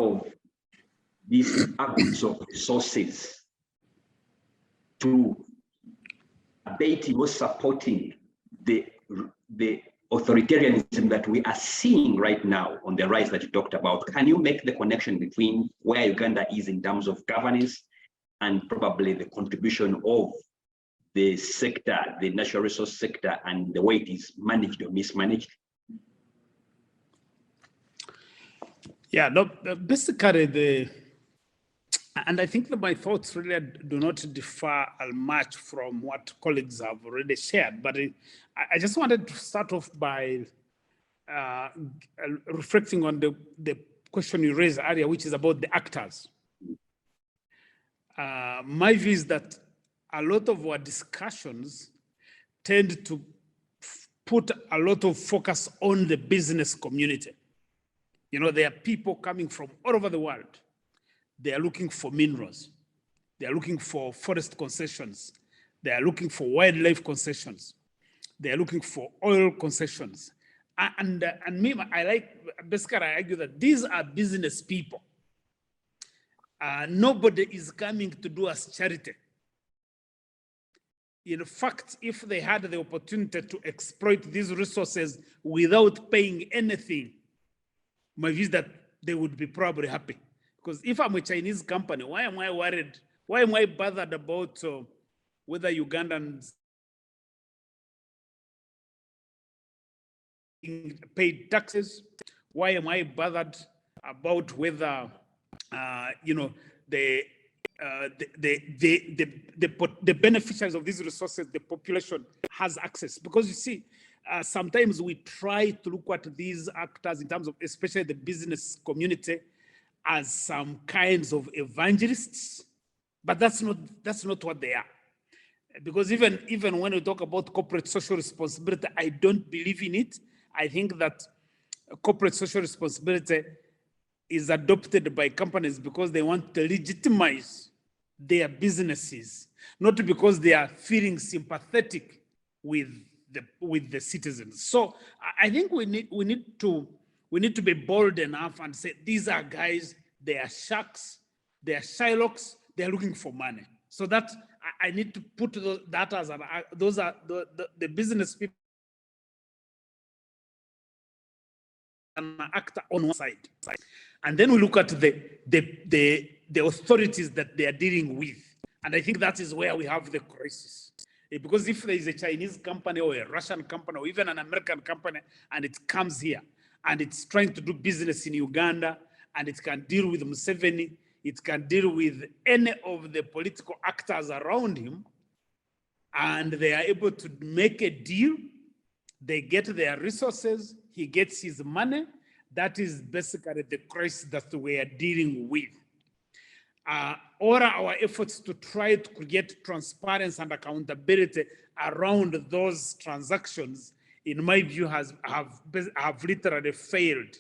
of these abuse of resources to abating or supporting the authoritarianism that we are seeing right now on the rise that you talked about? Can you make the connection between where Uganda is in terms of governance and probably the contribution of the sector, the natural resource sector, and the way it is managed or mismanaged? Yeah, no, basically and I think that my thoughts really do not differ much from what colleagues have already shared, but I just wanted to start off by reflecting on the question you raised earlier, which is about the actors. My view is that a lot of our discussions tend to put a lot of focus on the business community. You know, there are people coming from all over the world. They are looking for minerals. They are looking for forest concessions. They are looking for wildlife concessions. They are looking for oil concessions. And me, basically I argue that these are business people. Nobody is coming to do us charity. In fact, if they had the opportunity to exploit these resources without paying anything, my view is that they would be probably happy. Because if I'm a Chinese company, why am I worried? Why am I bothered about whether Ugandans paid taxes? Why am I bothered about whether the beneficiaries of these resources, the population has access? Because you see, sometimes we try to look at these actors in terms of, especially the business community, as some kinds of evangelists, but that's not what they are. Because even when we talk about corporate social responsibility, I don't believe in it. I think that corporate social responsibility is adopted by companies because they want to legitimize their businesses, not because they are feeling sympathetic with the citizens. So I think we need to be bold enough and say, these are guys, they are sharks, they are Shylocks, they are looking for money. So that I need to put that as those are the business people an actor on one side. And then we look at the authorities that they are dealing with. And I think that is where we have the crisis. Because if there is a Chinese company or a Russian company or even an American company and it comes here and it's trying to do business in Uganda and it can deal with Museveni, it can deal with any of the political actors around him, and they are able to make a deal, they get their resources, he gets his money. That is basically the crisis that we are dealing with. All our efforts to try to create transparency and accountability around those transactions, in my view, have literally failed.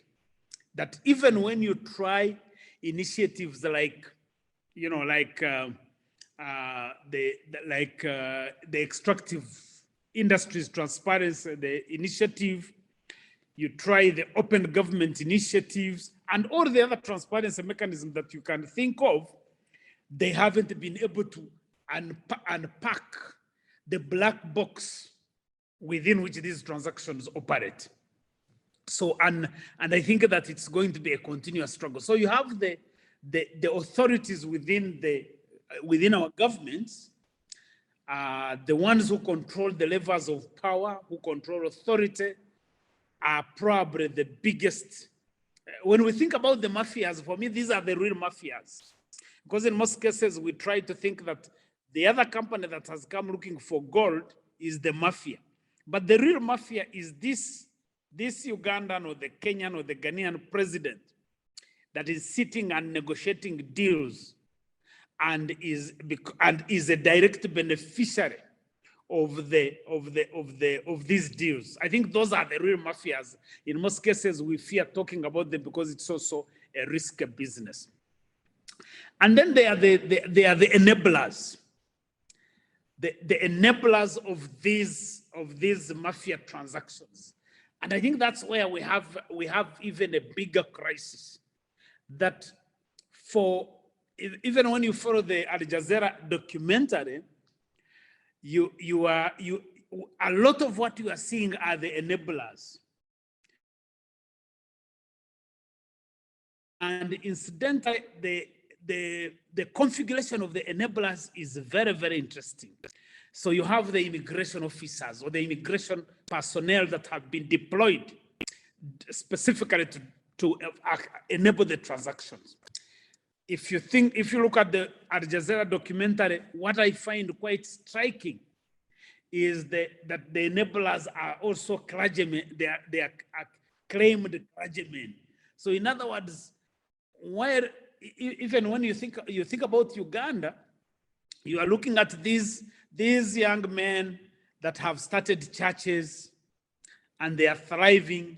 That even when you try initiatives like, the extractive industries transparency, the initiative, you try the open government initiatives and all the other transparency mechanisms that you can think of, they haven't been able to unpack the black box within which these transactions operate. So, and I think that it's going to be a continuous struggle. So you have the authorities within our governments, the ones who control the levers of power, who control authority, are probably the biggest. When we think about the mafias, for me, these are the real mafias. Because in most cases, we try to think that the other company that has come looking for gold is the mafia. But the real mafia is this Ugandan or the Kenyan or the Ghanaian president that is sitting and negotiating deals and is a direct beneficiary of these deals. I think those are the real mafias. In most cases, we fear talking about them because it's also a risky business. And then they are the enablers, the enablers of these mafia transactions. And I think that's where we have even a bigger crisis. That even when you follow the Al Jazeera documentary, a lot of what you are seeing are the enablers. And incidentally, the configuration of the enablers is very, very interesting. So you have the immigration officers or the immigration personnel that have been deployed specifically to enable the transactions. If you look at the Al Jazeera documentary, what I find quite striking is that the enablers are also clergymen. They are claimed clergymen. So in other words, even when you think about Uganda, you are looking at these young men that have started churches and they are thriving,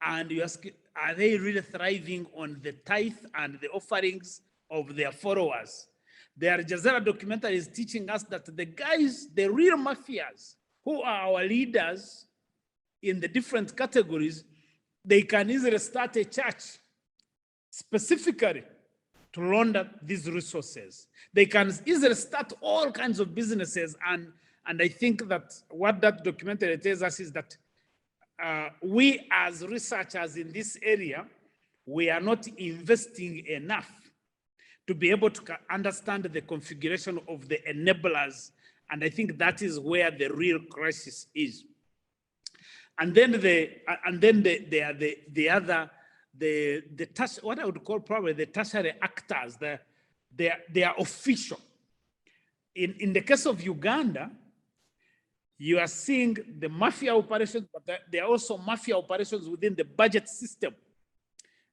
and you ask, are they really thriving on the tithe and the offerings of their followers? The Al Jazeera documentary is teaching us that the real mafias, who are our leaders in the different categories, they can easily start a church specifically to launder these resources. They can easily start all kinds of businesses, and I think that what that documentary tells us is that we as researchers in this area, we are not investing enough to be able to understand the configuration of the enablers, and I think that is where the real crisis is. And then what I would call probably the tertiary actors, they are official. In the case of Uganda, you are seeing the mafia operations, but there are also mafia operations within the budget system.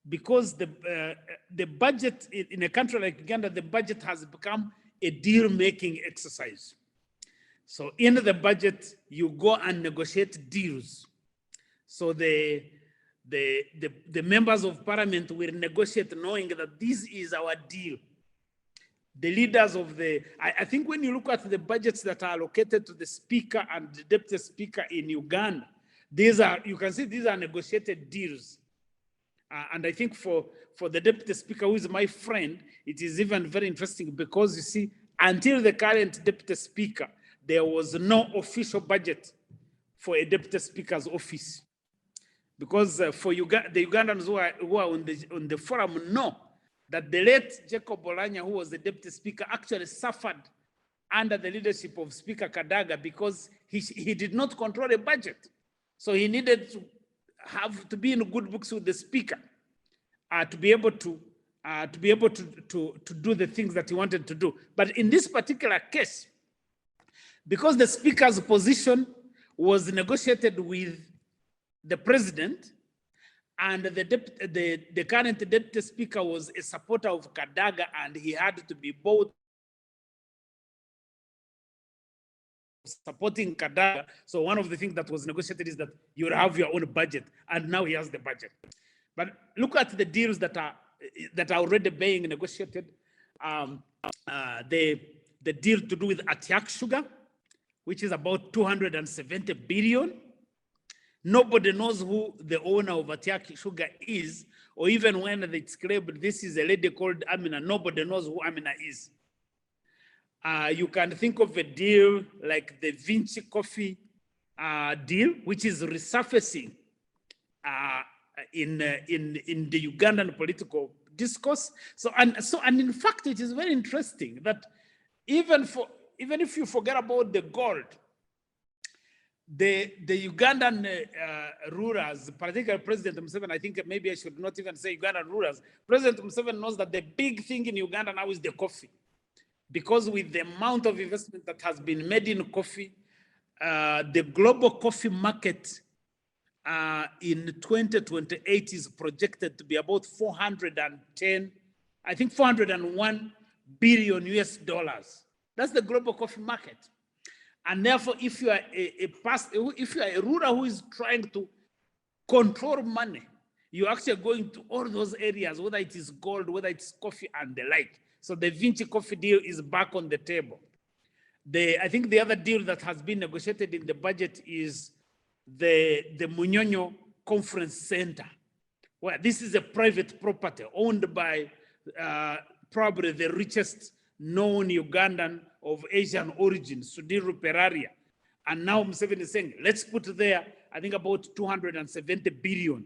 Because the budget in a country like Uganda, the budget has become a deal-making exercise. So in the budget, you go and negotiate deals. So the members of parliament will negotiate knowing that this is our deal. The leaders of I think when you look at the budgets that are allocated to the speaker and the deputy speaker in Uganda, you can see these are negotiated deals. And I think for the deputy speaker, who is my friend, it is even very interesting because you see, until the current deputy speaker, there was no official budget for a deputy speaker's office. Because for the Ugandans who are on the forum know that the late Jacob Olanya, who was the deputy speaker, actually suffered under the leadership of Speaker Kadaga because he did not control a budget. So he needed to be in good books with the speaker to be able to do the things that he wanted to do. But in this particular case, because the speaker's position was negotiated with the president, and the current deputy speaker was a supporter of Kadaga, and he had to be both supporting Kadaga. So one of the things that was negotiated is that you will have your own budget, and now he has the budget. But look at the deals that are already being negotiated. The deal to do with Atiak Sugar, which is about 270 billion. Nobody knows who the owner of Atiak Sugar is, or even when it's claimed this is a lady called Amina, nobody knows who Amina is. You can think of a deal like the Vinci Coffee deal, which is resurfacing in the Ugandan political discourse. And in fact, it is very interesting that even if you forget about the gold, the Ugandan rulers, particularly President Museveni, I think maybe I should not even say Ugandan rulers. President Museveni knows that the big thing in Uganda now is the coffee, because with the amount of investment that has been made in coffee, the global coffee market in 2028 is projected to be about 401 billion US dollars. That's the global coffee market. And therefore, if you are if you are a ruler who is trying to control money, you're actually going to all those areas, whether it is gold, whether it's coffee and the like. So the Vinci Coffee deal is back on the table. I think the other deal that has been negotiated in the budget is the Munyonyo Conference Center, where this is a private property owned by probably the richest known Ugandan of Asian origin, Sudhir Ruperaria. And now Museveni is saying, let's put there, I think about 270 billion.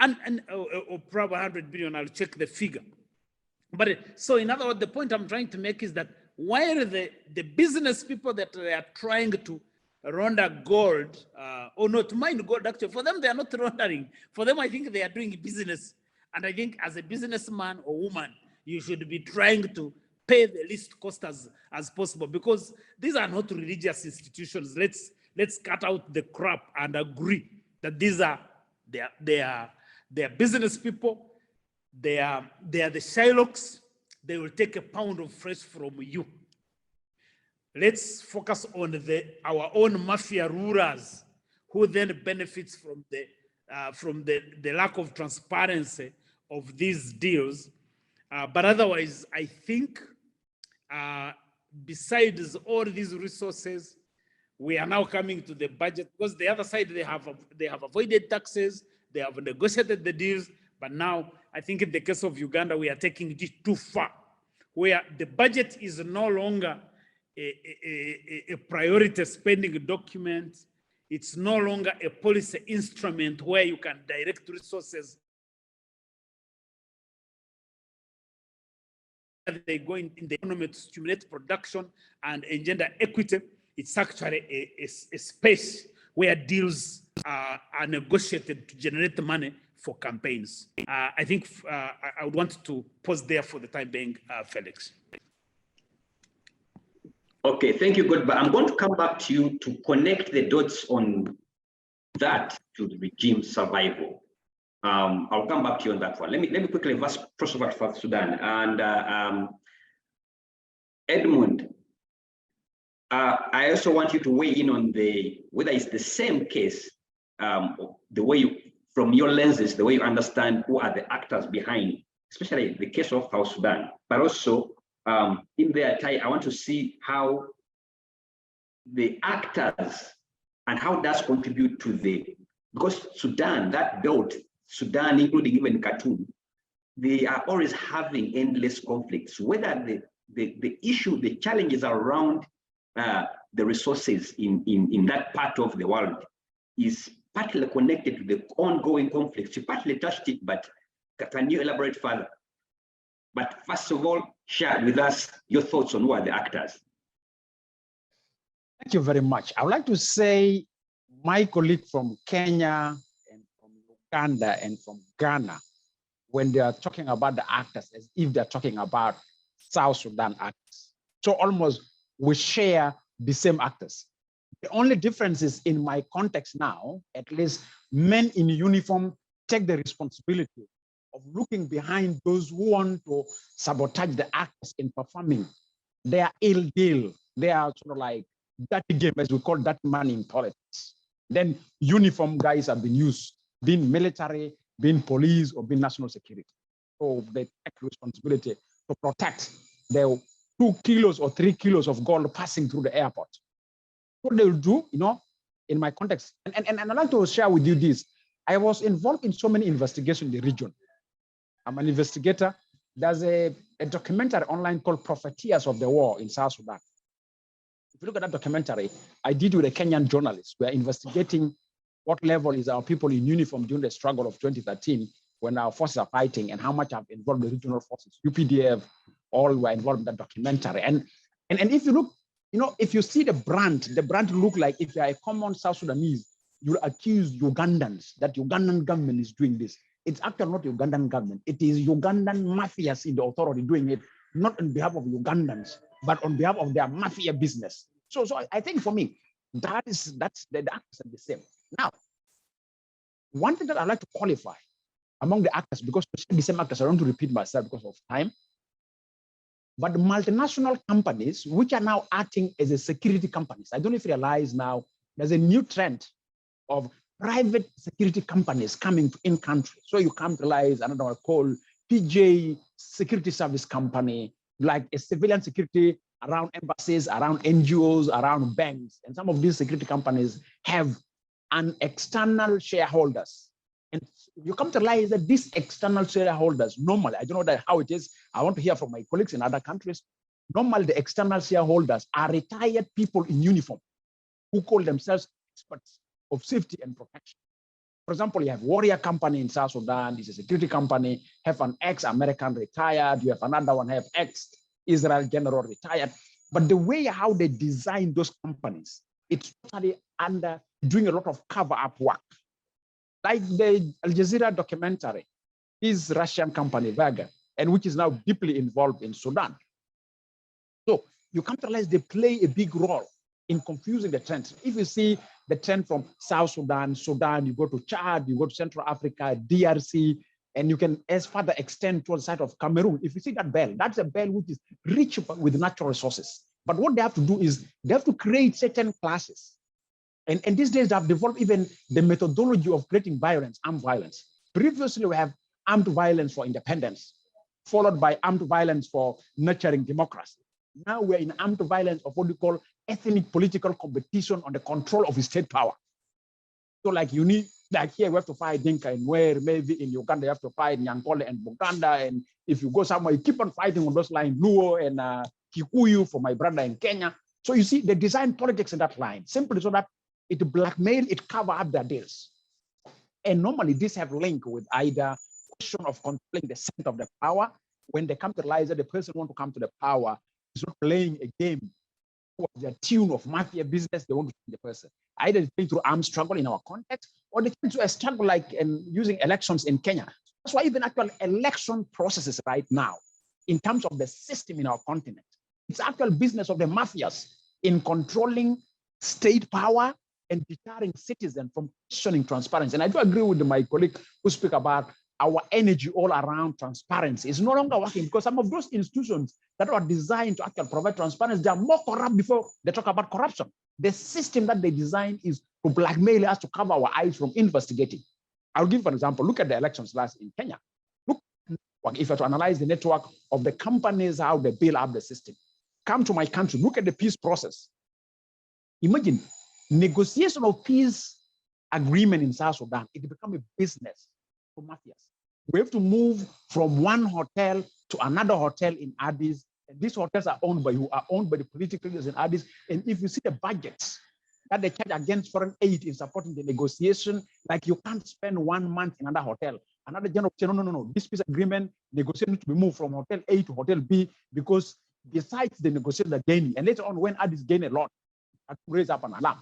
Or probably 100 billion, I'll check the figure. But so in other words, the point I'm trying to make is that while the business people that they are trying to launder gold, or not mine gold, actually, for them, they are not laundering. For them, I think they are doing business. And I think as a businessman or woman, you should be trying to pay the least cost as possible, because these are not religious institutions. Let's cut out the crap and agree that these are they are business people. They are the Shylocks. They will take a pound of flesh from you. Let's focus on our own mafia rulers, who then benefits from the lack of transparency of these deals. But otherwise, I think besides all these resources, we are now coming to the budget, because the other side, they have avoided taxes, they have negotiated the deals, but now I think in the case of Uganda, we are taking it too far, where the budget is no longer a priority spending document. It's no longer a policy instrument where you can direct resources. They go in the economy to stimulate production and engender equity. It's actually a space where deals are negotiated to generate money for campaigns. I think I would want to pause there for the time being, Felix. Okay, thank you, Godba. I'm going to come back to you to connect the dots on that to the regime survival. I'll come back to you on that one. Let me quickly cross over to South Sudan. And Edmund, I also want you to weigh in on whether it's the same case, the way you, from your lenses, the way you understand who are the actors behind, especially the case of South Sudan, but also in their tie, I want to see how the actors and how that's contribute to because Sudan, that belt, Sudan, including even Khartoum, they are always having endless conflicts, whether the issue, the challenges around the resources in that part of the world is partly connected to the ongoing conflicts. You partly touched it, but can you elaborate further? But first of all, share with us your thoughts on who are the actors. Thank you very much. I would like to say my colleague from Kenya and from Uganda and from Ghana, when they are talking about the actors, as if they're talking about South Sudan actors. So almost we share the same actors. The only difference is in my context now, at least men in uniform take the responsibility of looking behind those who want to sabotage the actors in performing their ill deal. They are sort of like dirty game, as we call that money in politics. Then uniform guys have been used, being military, being police, or being national security. So they take responsibility to protect their 2 kilos or 3 kilos of gold passing through the airport. What they will do, in my context, and I'd like to share with you this. I was involved in so many investigations in the region. I'm an investigator. There's a documentary online called Profiteers of the War in South Sudan. If you look at that documentary, I did with a Kenyan journalist. We're investigating what level is our people in uniform during the struggle of 2013 when our forces are fighting, and how much have involved the regional forces, UPDF, all were involved in that documentary. And if you look, if you see the brand look like, if you're a common South Sudanese, you'll accuse Ugandans that Ugandan government is doing this. It's actually not Ugandan government. It is Ugandan mafias in the authority doing it, not on behalf of Ugandans, but on behalf of their mafia business. So I think for me, that's the actors are the same. Now, one thing that I like to qualify among the actors, because the same actors, I don't want to repeat myself because of time, but the multinational companies, which are now acting as a security companies. I don't know if you realize now, there's a new trend of private security companies coming in country. So you come to realize another one called PJ Security Service Company, like a civilian security around embassies, around NGOs, around banks. And some of these security companies have an external shareholders. And you come to realize that these external shareholders, normally, I don't know how it is. I want to hear from my colleagues in other countries. Normally, the external shareholders are retired people in uniform who call themselves experts of safety and protection. For example, you have Warrior Company in South Sudan, it's a security company, have an ex-American retired, you have another one, have ex-Israel general retired. But the way how they design those companies, it's totally under doing a lot of cover-up work. Like the Al Jazeera documentary, is Russian company, Vega, and which is now deeply involved in Sudan. So you come to realize they play a big role in confusing the trends. If you see the trend from South Sudan, you go to Chad, you go to Central Africa, DRC, and you can as further extend towards the side of Cameroon. If you see that belt, that's a belt which is rich with natural resources. But what they have to do is they have to create certain classes. And these days they have developed even the methodology of creating violence, armed violence. Previously, we have armed violence for independence, followed by armed violence for nurturing democracy. Now we're in armed violence of what we call ethnic political competition on the control of state power. So like you need, like here we have to fight Dinka and where maybe in Uganda you have to fight Nyankole and Buganda. And if you go somewhere, you keep on fighting on those lines, Luo and Kikuyu for my brother in Kenya. So you see, they design politics in that line, simply so that it blackmail, it cover up their deals. And normally this have link with either question of controlling the center of the power. When they come to realize that the person want to come to the power is not playing a game of the tune of mafia business, they want to change the person. Either it's playing through armed struggle in our context, or they tend to a struggle like using elections in Kenya. That's why even actual election processes right now, in terms of the system in our continent, it's actual business of the mafias in controlling state power and deterring citizens from questioning transparency. And I do agree with my colleague who speak about our energy all around transparency. It's no longer working because some of those institutions that are designed to actually provide transparency, they are more corrupt before they talk about corruption. The system that they design is to blackmail us to cover our eyes from investigating. I'll give an example. Look at the elections last in Kenya. Look, if you have to analyze the network of the companies, how they build up the system. Come to my country, look at the peace process. Imagine negotiation of peace agreement in South Sudan, it become a business for mafias. We have to move from one hotel to another hotel in Addis. And these hotels are owned by who? Are owned by the political leaders in Addis. And if you see the budgets that they charge against foreign aid in supporting the negotiation, like you can't spend 1 month in another hotel. Another general say, no, this peace agreement negotiation to be moved from hotel A to hotel B because besides the negotiations are gaining. And later on, when Addis gain a lot, I raise up an alarm.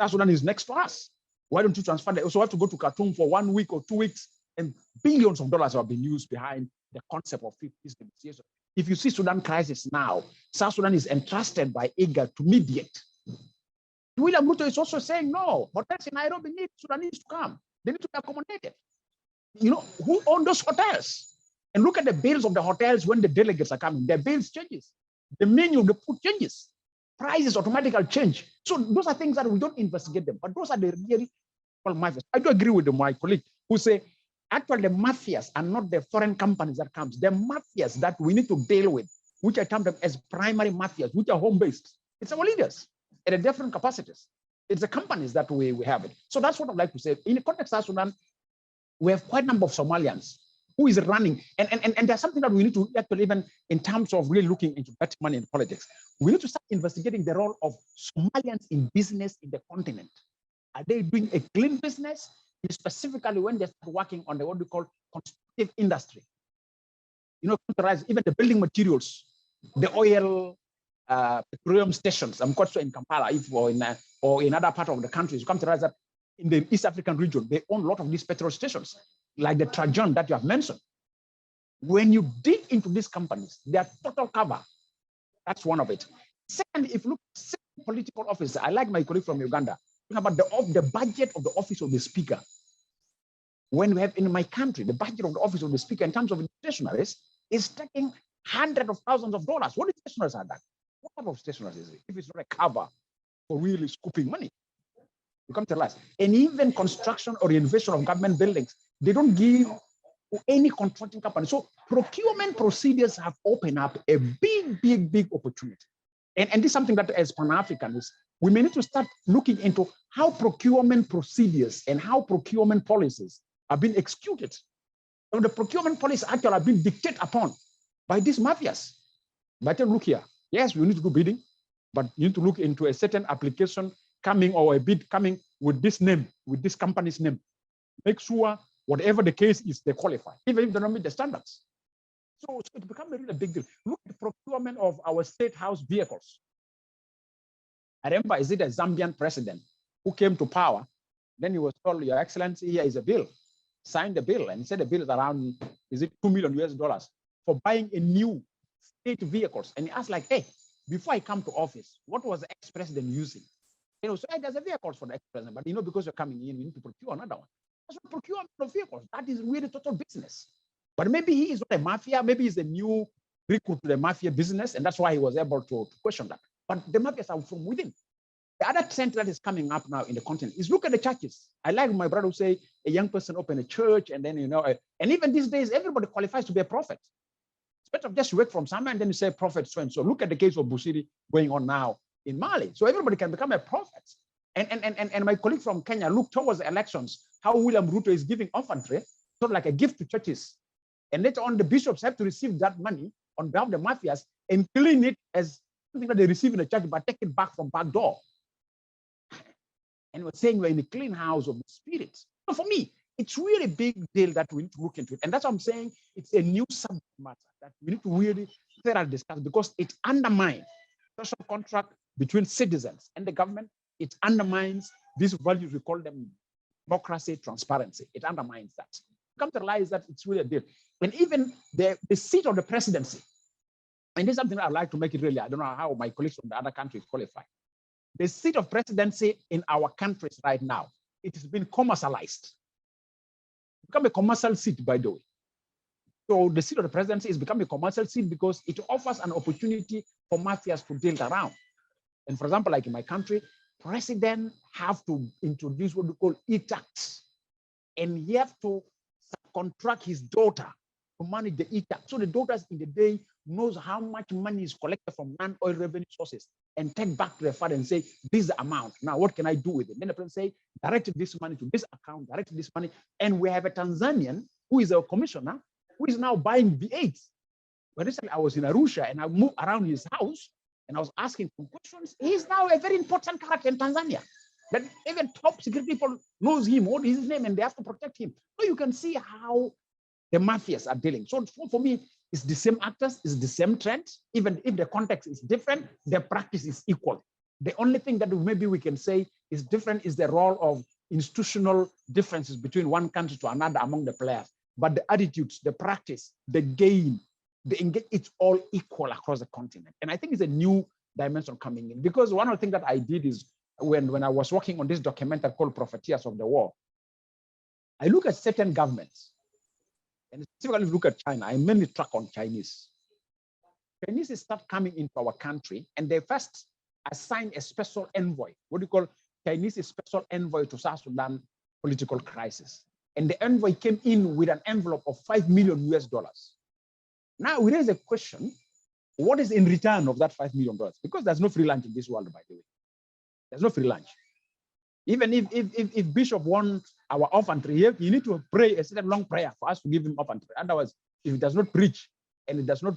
South Sudan is next to us. Why don't you transfer? They also have to go to Khartoum for 1 week or 2 weeks, and billions of dollars have been used behind the concept of peace negotiation. If you see Sudan crisis now, South Sudan is entrusted by IGAD to mediate. William Ruto is also saying, no, hotels in Nairobi need Sudanese to come. They need to be accommodated. You know, who own those hotels? And look at the bills of the hotels when the delegates are coming. The bills changes. The menu of the food changes. Prices automatically change. So those are things that we don't investigate them, but those are the really mafias. I do agree with my colleague who say, actually the mafias are not the foreign companies that comes. The mafias that we need to deal with, which I term them as primary mafias, which are home-based. It's our leaders at a different capacities. It's the companies that we have it. So that's what I'd like to say. In the context of South Sudan, we have quite a number of Somalians who is running. And there's something that we need to actually, even in terms of really looking into better money in politics, we need to start investigating the role of Somalians in business in the continent. Are they doing a clean business? Specifically when they start working on the what we call constructive industry. You know, even the building materials, the oil, petroleum stations. I'm quite sure in Kampala, or in other part of the countries, you come to realize that in the East African region, they own a lot of these petrol stations, like the Trajan that you have mentioned. When you dig into these companies, they are total cover. That's one of it. Second, if you look at political office, I like my colleague from Uganda, about the budget of the office of the speaker. When we have in my country, the budget of the office of the speaker in terms of stationaries is taking hundreds of thousands of dollars. What is stationaries are that? What type of stationaries is it? If it's not a cover for really scooping money, you come to realize. And even construction or renovation of government buildings, they don't give any contracting company. So procurement procedures have opened up a big opportunity. And this is something that as Pan-Africans, we may need to start looking into how procurement procedures and how procurement policies are being executed. So the procurement policies actually have been dictated upon by these mafias. But look here, yes, we need to do bidding, but you need to look into a certain application coming or a bid coming with this name, with this company's name. Make sure whatever the case is, they qualify, even if they don't meet the standards. So it becomes a really big deal. Look at the procurement of our state house vehicles. I remember, is it a Zambian president who came to power? Then he was told, Your Excellency, here is a bill. Signed the bill, and he said the bill is around, is it $2 million for buying a new state vehicles. And he asked, like, hey, before I come to office, what was the ex-president using? You know, so hey, there's a vehicle for the ex-president, but you know, because you're coming in, we need to procure another one. That's what procurement of vehicles. That is really total business. But maybe he is not a mafia, maybe he's a new recruit to the mafia business, and that's why he was able to question that. But the mafias are from within. The other trend that is coming up now in the continent is look at the churches. I like my brother who say a young person open a church, and then, you know, and even these days, everybody qualifies to be a prophet. It's better just work from somewhere and then you say prophet so and so. Look at the case of Busiri going on now in Mali. So everybody can become a prophet. And my colleague from Kenya looked towards the elections, how William Ruto is giving infantry, sort of like a gift to churches. And later on, the bishops have to receive that money on behalf of the mafias and clean it as something that they receive in the church, but take it back from back door. And we're saying we're in the clean house of the spirit. So for me, it's really a big deal that we need to look into it. And that's what I'm saying. It's a new subject matter that we need to really thoroughly discuss, because it undermines social contract between citizens and the government. It undermines these values, we call them democracy, transparency. It undermines that. Come to realize that it's really a deal. And even the seat of the presidency, and this is something I'd like to make it really, I don't know how my colleagues from the other countries qualify. The seat of presidency in our countries right now, it has been commercialized. It's become a commercial seat, by the way. So the seat of the presidency is becoming a commercial seat because it offers an opportunity for mafias to deal around. And for example, like in my country, president have to introduce what we call e-tax, and he have to contract his daughter to manage the e-tax. So the daughters in the day knows how much money is collected from non-oil revenue sources and take back to the father and say, this is the amount. Now, what can I do with it? Then the president say, direct this money to this account, direct this money. And we have a Tanzanian who is a commissioner who is now buying V8s. But recently I was in Arusha and I moved around his house and I was asking some questions. He's now a very important character in Tanzania. That even top security people knows him, what is his name, and they have to protect him. So you can see how the mafias are dealing. So for me, it's the same actors, it's the same trend. Even if the context is different, the practice is equal. The only thing that maybe we can say is different is the role of institutional differences between one country to another among the players. But the attitudes, the practice, the gain, the engage, it's all equal across the continent. And I think it's a new dimension coming in, because one of the things that I did is when I was working on this documentary called Profiteers of the War, I look at certain governments, and specifically look at China. I mainly track on Chinese. Chinese start coming into our country, and they first assign a special envoy, what do you call Chinese special envoy to South Sudan political crisis. And the envoy came in with an envelope of $5 million US. Now we raise a question, what is in return of that $5 million? Because there's no free lunch in this world, by the way. There's no free lunch. Even if Bishop wants our offering. You need to pray a certain long prayer for us to give him offering. Otherwise, if he does not preach and he does not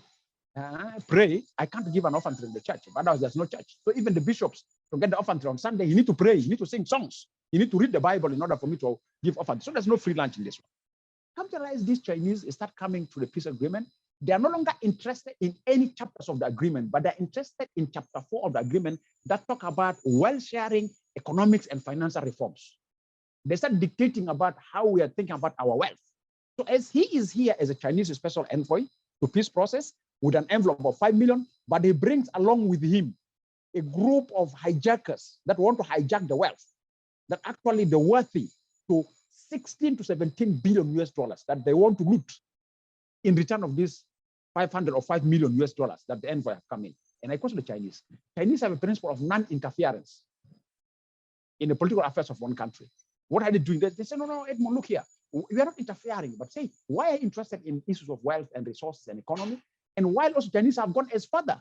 pray, I can't give an offering in the church. Otherwise, there's no church. So even the bishops, to get the offering on Sunday, you need to pray, you need to sing songs, you need to read the Bible in order for me to give offering. So there's no free lunch in this one. Come to realize these Chinese start coming to the peace agreement. They are no longer interested in any chapters of the agreement, but they're interested in chapter 4 of the agreement that talk about wealth sharing, economics, and financial reforms. They start dictating about how we are thinking about our wealth. So as he is here as a Chinese special envoy to peace process with an envelope of 5 million, but he brings along with him a group of hijackers that want to hijack the wealth, that actually they're worthy to 16 to 17 billion US dollars that they want to loot in return of this 500 or 5 million US dollars that the envoy have come in. And I question the Chinese. Chinese have a principle of non-interference in the political affairs of one country. What are they doing? They say, no, Edmond, look here. We are not interfering, but say, why are you interested in issues of wealth and resources and economy? And while also Chinese have gone as further,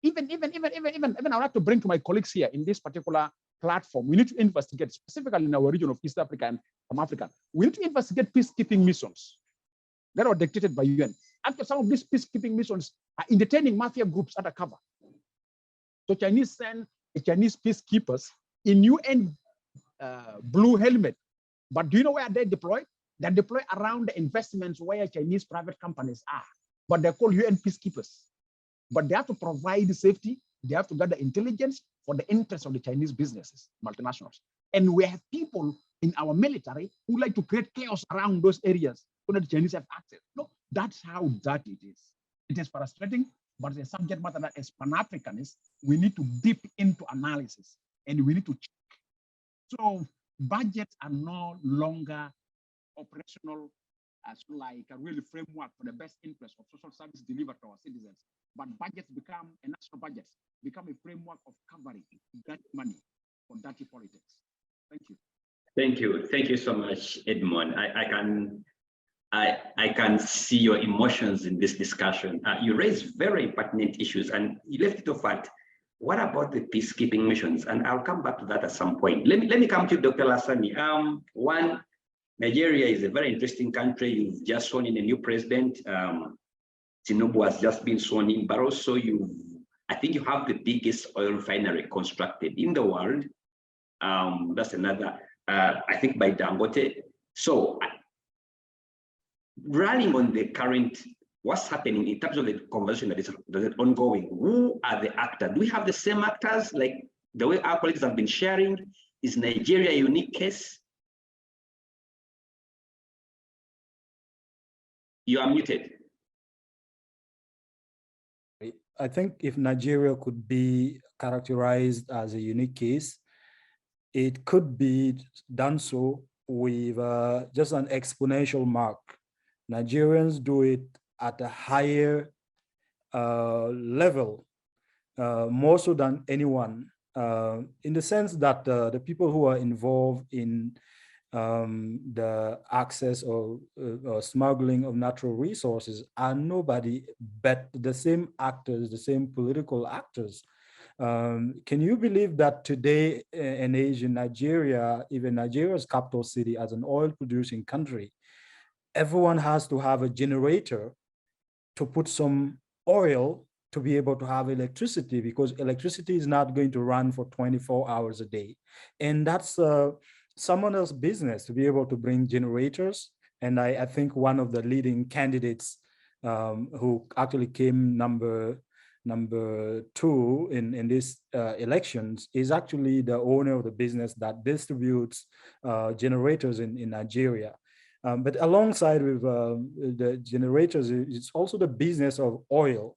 even I would like to bring to my colleagues here in this particular platform, we need to investigate, specifically in our region of East Africa and from Africa, we need to investigate peacekeeping missions that are dictated by UN. After some of these peacekeeping missions are entertaining mafia groups undercover. So Chinese send Chinese peacekeepers in UN blue helmet. But do you know where they deploy? They're deployed around the investments where Chinese private companies are. But they're called UN peacekeepers. But they have to provide safety. They have to gather intelligence for the interests of the Chinese businesses, multinationals. And we have people in our military who like to create chaos around those areas so that the Chinese have access. No, that's how dirty it is. It is frustrating, but it's a subject matter that as Pan-Africanists, we need to dip into analysis and we need to check. So budgets are no longer operational as like a really framework for the best interest of social service delivered to our citizens. But budgets become, and national budgets become a framework of covering dirty money for dirty politics. Thank you. Thank you. Thank you so much, Edmond. I can see your emotions in this discussion. You raised very pertinent issues and you left it off at what about the peacekeeping missions? And I'll come back to that at some point. Let me come to you, Dr. Lassani. One, Nigeria is a very interesting country. You've just sworn in a new president. Tinubu has just been sworn in, but also I think you have the biggest oil refinery constructed in the world. That's another, I think by Dangote. So running on the current, what's happening in terms of the conversation that is ongoing, who are the actors? Do we have the same actors like the way our colleagues have been sharing? Is Nigeria a unique case? You are muted. I think if Nigeria could be characterized as a unique case, it could be done so with just an exponential mark. Nigerians do it at a higher level, more so than anyone, in the sense that the people who are involved in the access or smuggling of natural resources are nobody but the same actors, the same political actors. Can you believe that today and age in Nigeria, even Nigeria's capital city as an oil producing country, everyone has to have a generator to put some oil to be able to have electricity, because electricity is not going to run for 24 hours a day. And that's someone else's business to be able to bring generators. And I think one of the leading candidates who actually came number 2 in these elections is actually the owner of the business that distributes generators in Nigeria. But alongside with the generators, it's also the business of oil,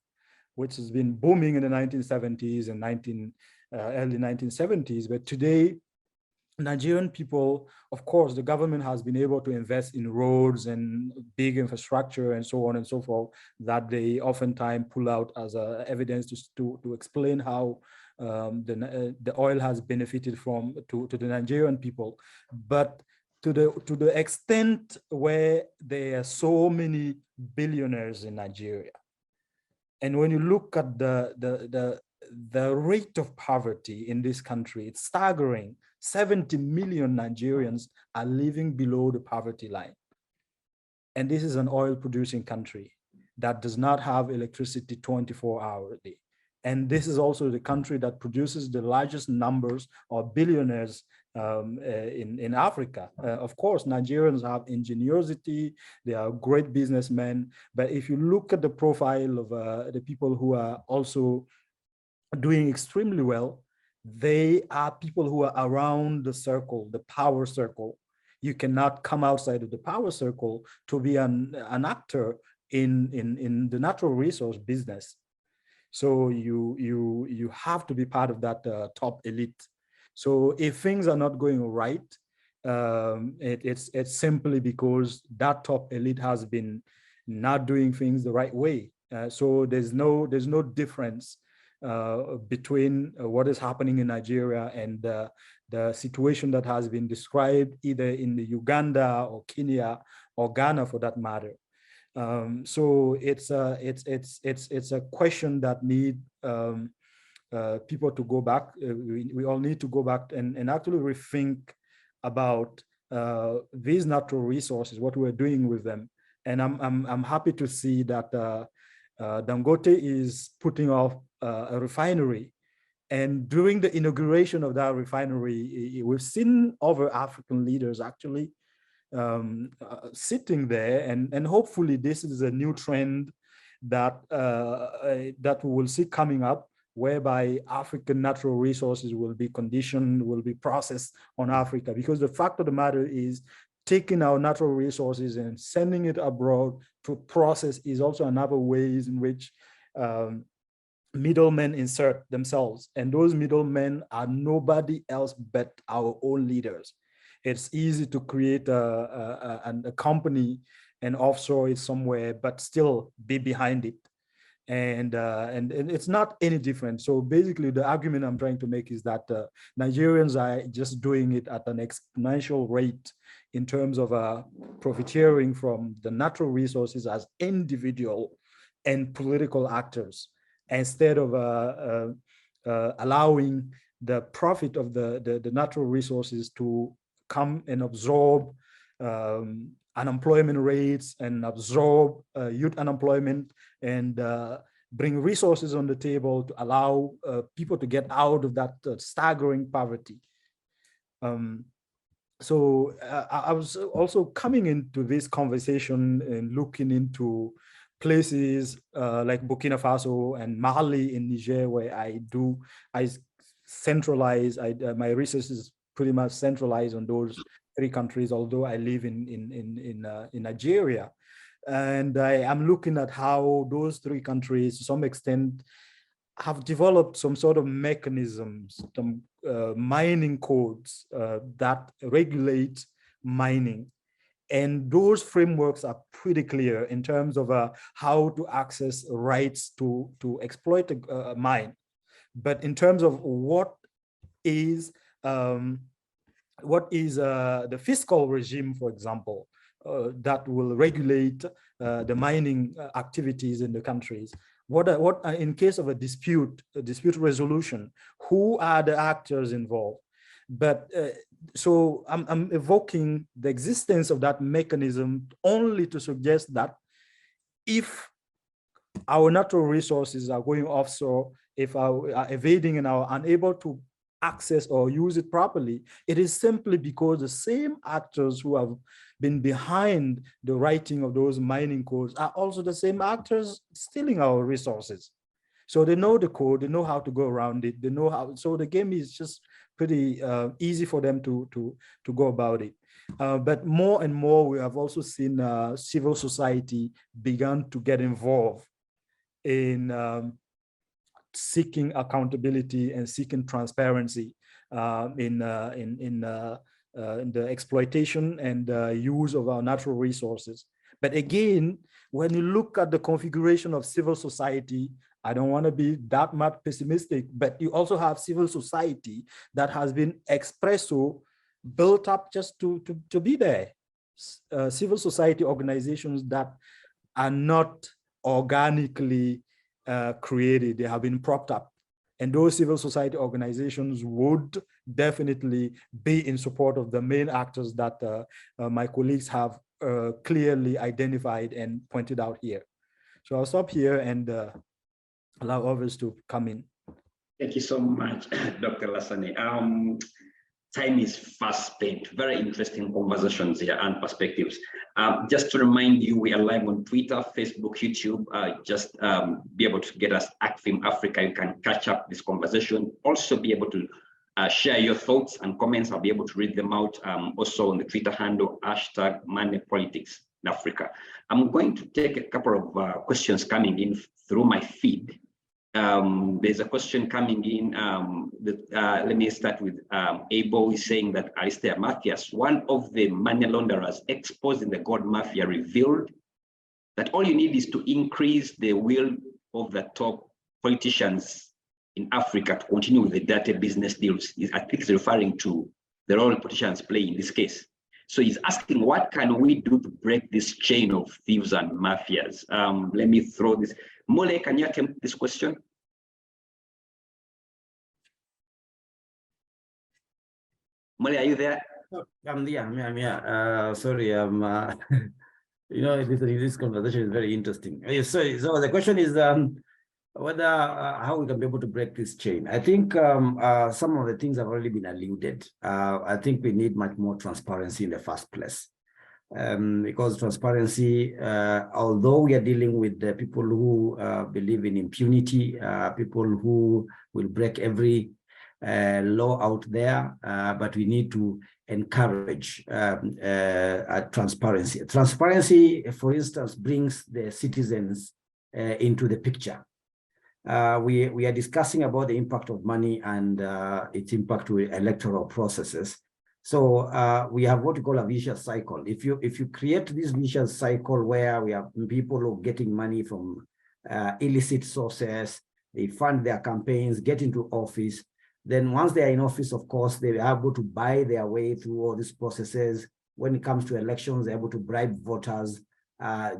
which has been booming in the 1970s and early 1970s. But today, Nigerian people, of course, the government has been able to invest in roads and big infrastructure and so on and so forth that they oftentimes pull out as evidence to explain how the oil has benefited to the Nigerian people. But to the extent where there are so many billionaires in Nigeria, and when you look at the rate of poverty in this country, it's staggering. 70 million Nigerians are living below the poverty line. And this is an oil producing country that does not have electricity 24 hours a day. And this is also the country that produces the largest numbers of billionaires in Africa. Of course, Nigerians have ingenuity, they are great businessmen, but if you look at the profile of the people who are also doing extremely well, they are people who are around the circle, the power circle. You cannot come outside of the power circle to be an actor in the natural resource business. So you have to be part of that top elite. So if things are not going right, it's simply because that top elite has been not doing things the right way. So there's no difference between what is happening in Nigeria and the situation that has been described either in the Uganda or Kenya or Ghana for that matter. So it's a question that need people to go back. We all need to go back and actually rethink about these natural resources, what we're doing with them. And I'm happy to see that Dangote is putting off a refinery. And during the inauguration of that refinery, we've seen other African leaders actually sitting there, and hopefully this is a new trend that that we will see coming up, whereby African natural resources will be conditioned, will be processed on Africa. Because the fact of the matter is, taking our natural resources and sending it abroad to process is also another ways in which middlemen insert themselves, and those middlemen are nobody else but our own leaders. It's easy to create a company and offshore it somewhere, but still be behind it. And it's not any different. So basically the argument I'm trying to make is that Nigerians are just doing it at an exponential rate in terms of profiteering from the natural resources as individual and political actors, instead of allowing the profit of the natural resources to come and absorb unemployment rates and absorb youth unemployment and bring resources on the table to allow people to get out of that staggering poverty. So I was also coming into this conversation and looking into places like Burkina Faso and Mali in Niger, where I centralize, my research is pretty much centralized on those three countries, although I live in Nigeria. And I am looking at how those three countries, to some extent, have developed some sort of mechanisms, some mining codes that regulate mining. And those frameworks are pretty clear in terms of how to access rights to exploit a mine. But in terms of what is the fiscal regime, for example, that will regulate the mining activities in the countries. What in case of a dispute resolution, who are the actors involved? But so I'm evoking the existence of that mechanism only to suggest that if our natural resources are going offshore, if we are evading and are unable to access or use it properly, it is simply because the same actors who have been behind the writing of those mining codes are also the same actors stealing our resources. So they know the code, they know how to go around it, they know how, so the game is just pretty easy for them to go about it. But more and more, we have also seen civil society began to get involved in seeking accountability and seeking transparency in the exploitation and use of our natural resources. But again, when you look at the configuration of civil society, I don't want to be that much pessimistic, but you also have civil society that has been built up just to be there. Civil society organizations that are not organically created, they have been propped up. And those civil society organizations would definitely be in support of the main actors that my colleagues have clearly identified and pointed out here. So I'll stop here and allow others to come in. Thank you so much, Dr. Lassane. Time is fast spent. Very interesting conversations here and perspectives. Just to remind you, we are live on Twitter, Facebook, YouTube. Just be able to get us at Film Africa. You can catch up this conversation. Also be able to share your thoughts and comments. I'll be able to read them out also on the Twitter handle, #MoneyPolitics in Africa. I'm going to take a couple of questions coming in through my feed. There's a question coming in. Let me start with Abel is saying that Alistair Mathias, one of the money launderers exposed in the gold mafia, revealed that all you need is to increase the will of the top politicians in Africa to continue with the dirty business deals. I think he's referring to the role politicians play in this case. So he's asking, what can we do to break this chain of thieves and mafias? Let me throw this. Mole, can you attempt this question? Mole, are you there? I'm here. Sorry, you know, this conversation is very interesting. So the question is whether how we can be able to break this chain. I think some of the things have already been alluded. I think we need much more transparency in the first place. Because transparency, although we are dealing with the people who believe in impunity, people who will break every law out there, but we need to encourage transparency. Transparency, for instance, brings the citizens into the picture. We are discussing about the impact of money and its impact to electoral processes. So we have what we call a vicious cycle. If you create this vicious cycle where we have people who are getting money from illicit sources, they fund their campaigns, get into office, then once they are in office, of course, they are able to buy their way through all these processes. When it comes to elections, they're able to bribe voters,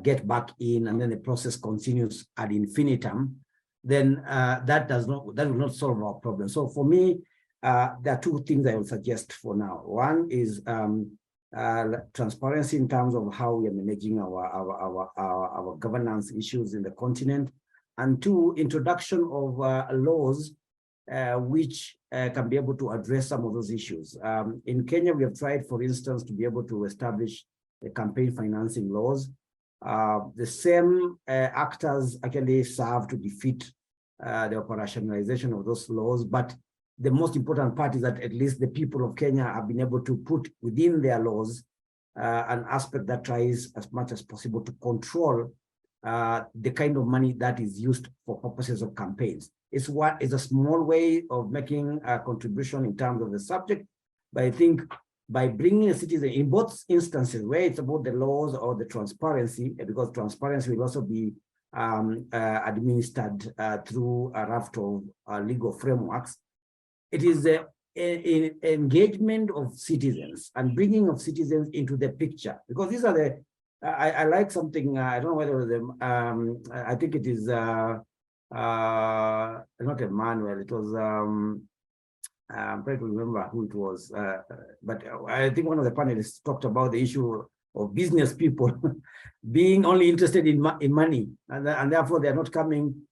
get back in, and then the process continues ad infinitum. Then that will not solve our problem. So for me, there are two things I will suggest for now. One is transparency in terms of how we are managing our governance issues in the continent, and two, introduction of laws which can be able to address some of those issues. In Kenya, we have tried, for instance, to be able to establish the campaign financing laws. The same actors actually serve to defeat the operationalization of those laws, but the most important part is that at least the people of Kenya have been able to put within their laws an aspect that tries as much as possible to control the kind of money that is used for purposes of campaigns. It's a small way of making a contribution in terms of the subject, but I think by bringing a citizen in both instances, where it's about the laws or the transparency, because transparency will also be administered through a raft of legal frameworks, it is the engagement of citizens and bringing of citizens into the picture, because these are the, I like something, I don't know whether it was I think it is not Emmanuel, it was, I'm trying to remember who it was, but I think one of the panelists talked about the issue of business people being only interested in money, and therefore they're not coming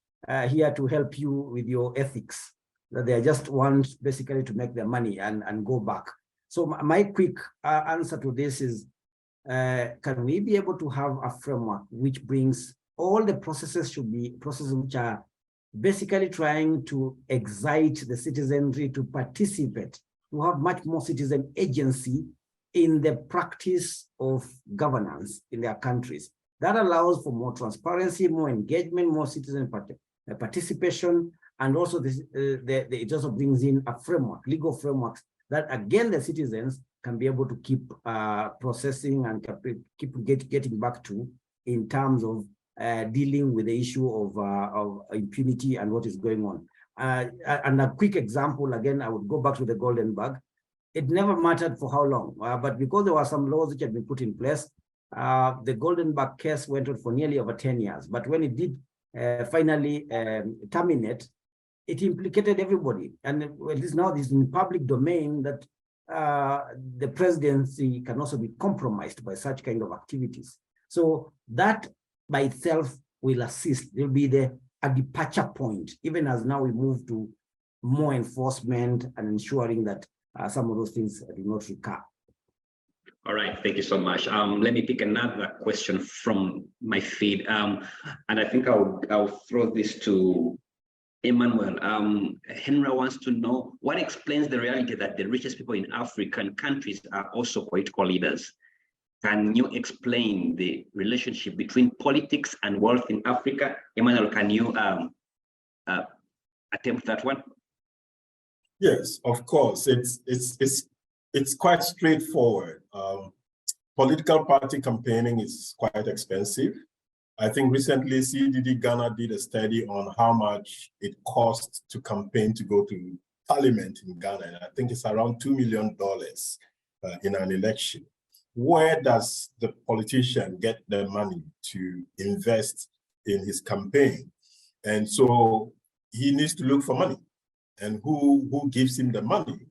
here to help you with your ethics. That they just want basically to make their money and go back. So my quick answer to this is, can we be able to have a framework which brings all the processes should be processes which are basically trying to excite the citizenry to participate, to have much more citizen agency in the practice of governance in their countries. That allows for more transparency, more engagement, more citizen participation, and also it also brings in a framework, legal frameworks, that again the citizens can be able to keep processing and keep getting back to in terms of dealing with the issue of impunity and what is going on. And a quick example, again, I would go back to the golden bag. It never mattered for how long, but because there were some laws which had been put in place, the golden bag case went on for nearly over 10 years. But when it did finally terminate, it implicated everybody. And at least now this is in public domain that the presidency can also be compromised by such kind of activities. So that by itself will assist. There will be a departure point, even as now we move to more enforcement and ensuring that some of those things do not recur. All right, thank you so much. Let me pick another question from my feed, and I think I'll throw this to Emmanuel. Henry wants to know what explains the reality that the richest people in African countries are also political leaders. Can you explain the relationship between politics and wealth in Africa? Emmanuel, can you attempt that one? Yes, of course. It's quite straightforward. Political party campaigning is quite expensive. I think recently CDD Ghana did a study on how much it costs to campaign to go to parliament in Ghana. And I think it's around $2 million in an election. Where does the politician get the money to invest in his campaign? And so he needs to look for money. And who gives him the money?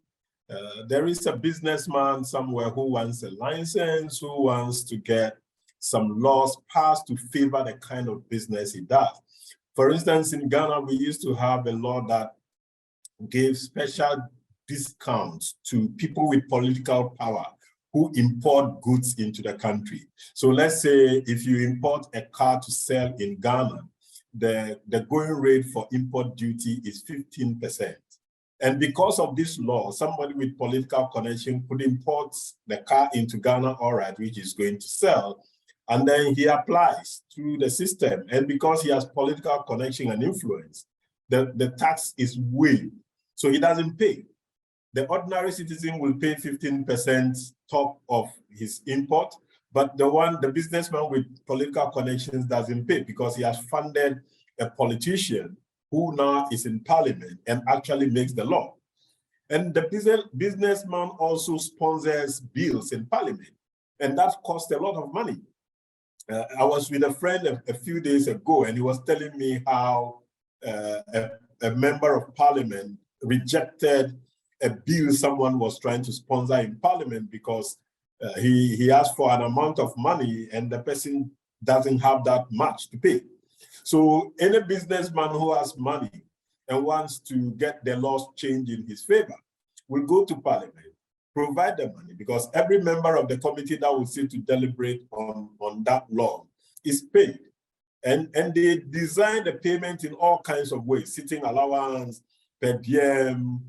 There is a businessman somewhere who wants a license, who wants to get some laws passed to favor the kind of business he does. For instance, in Ghana, we used to have a law that gave special discounts to people with political power who import goods into the country. So let's say if you import a car to sell in Ghana, the going rate for import duty is 15%. And because of this law, somebody with political connection could import the car into Ghana, all right, which is going to sell, and then he applies through the system. And because he has political connection and influence, the tax is waived, so he doesn't pay. The ordinary citizen will pay 15% top of his import, but the businessman with political connections doesn't pay because he has funded a politician who now is in parliament and actually makes the law. And the businessman also sponsors bills in parliament, and that costs a lot of money. I was with a friend a few days ago, and he was telling me how a member of parliament rejected a bill someone was trying to sponsor in parliament because he asked for an amount of money and the person doesn't have that much to pay. So any businessman who has money and wants to get the laws changed in his favor will go to parliament, provide the money, because every member of the committee that will sit to deliberate on that law is paid. And they design the payment in all kinds of ways: sitting allowance, per diem,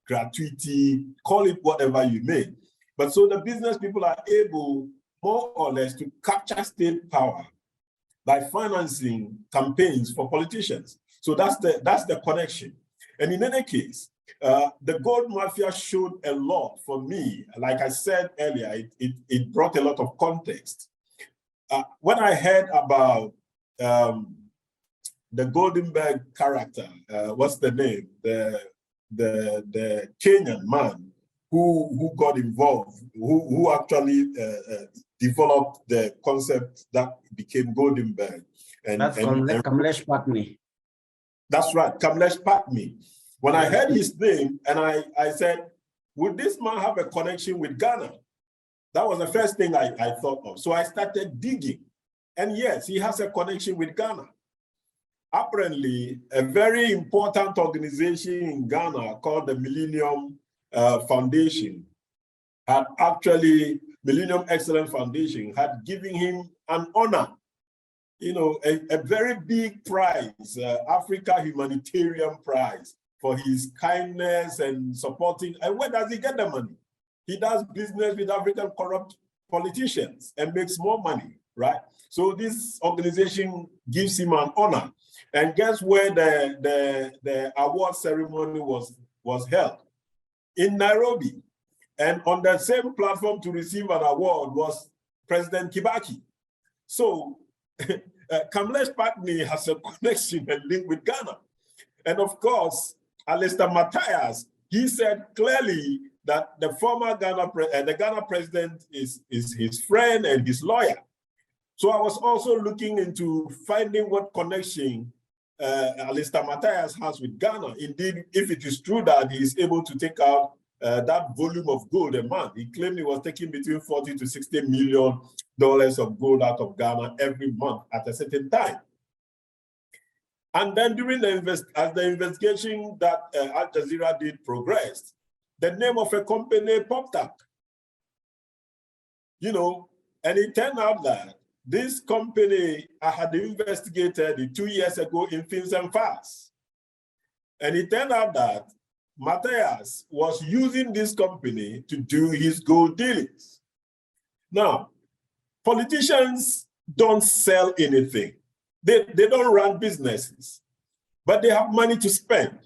gratuity, call it whatever you may. But so the business people are able, more or less, to capture state power by financing campaigns for politicians. So that's the connection. And in any case, the gold mafia showed a lot for me. Like I said earlier, it brought a lot of context. When I heard about the Goldenberg character, what's the name? The Kenyan man who got involved, who actually developed the concept that became Goldenberg. That's Kamlesh Patni. That's right, Kamlesh Patni. When I heard his name, and I said, would this man have a connection with Ghana? That was the first thing I thought of. So I started digging. And yes, he has a connection with Ghana. Apparently, a very important organization in Ghana called the Millennium Foundation had actually, Millennium Excellence Foundation had given him an honor, a very big prize, Africa Humanitarian Prize, for his kindness and supporting. And where does he get the money? He does business with African corrupt politicians and makes more money, right? So this organization gives him an honor. And guess where the award ceremony was held? In Nairobi. And on the same platform to receive an award was President Kibaki. So Kamlesh Patni has a connection and link with Ghana. And of course, Alistair Matthias, he said clearly that the former Ghana president is his friend and his lawyer. So I was also looking into finding what connection Alistair Matthias has with Ghana. Indeed, if it is true that he is able to take out that volume of gold a month, he claimed he was taking between $40 to $60 million of gold out of Ghana every month at a certain time. And then during as the investigation that Al Jazeera did progressed, the name of a company popped up. You know, and it turned out that this company I had investigated 2 years ago in Fins and Fars. And it turned out that Matthias was using this company to do his gold dealings. Now, politicians don't sell anything. They don't run businesses, but they have money to spend.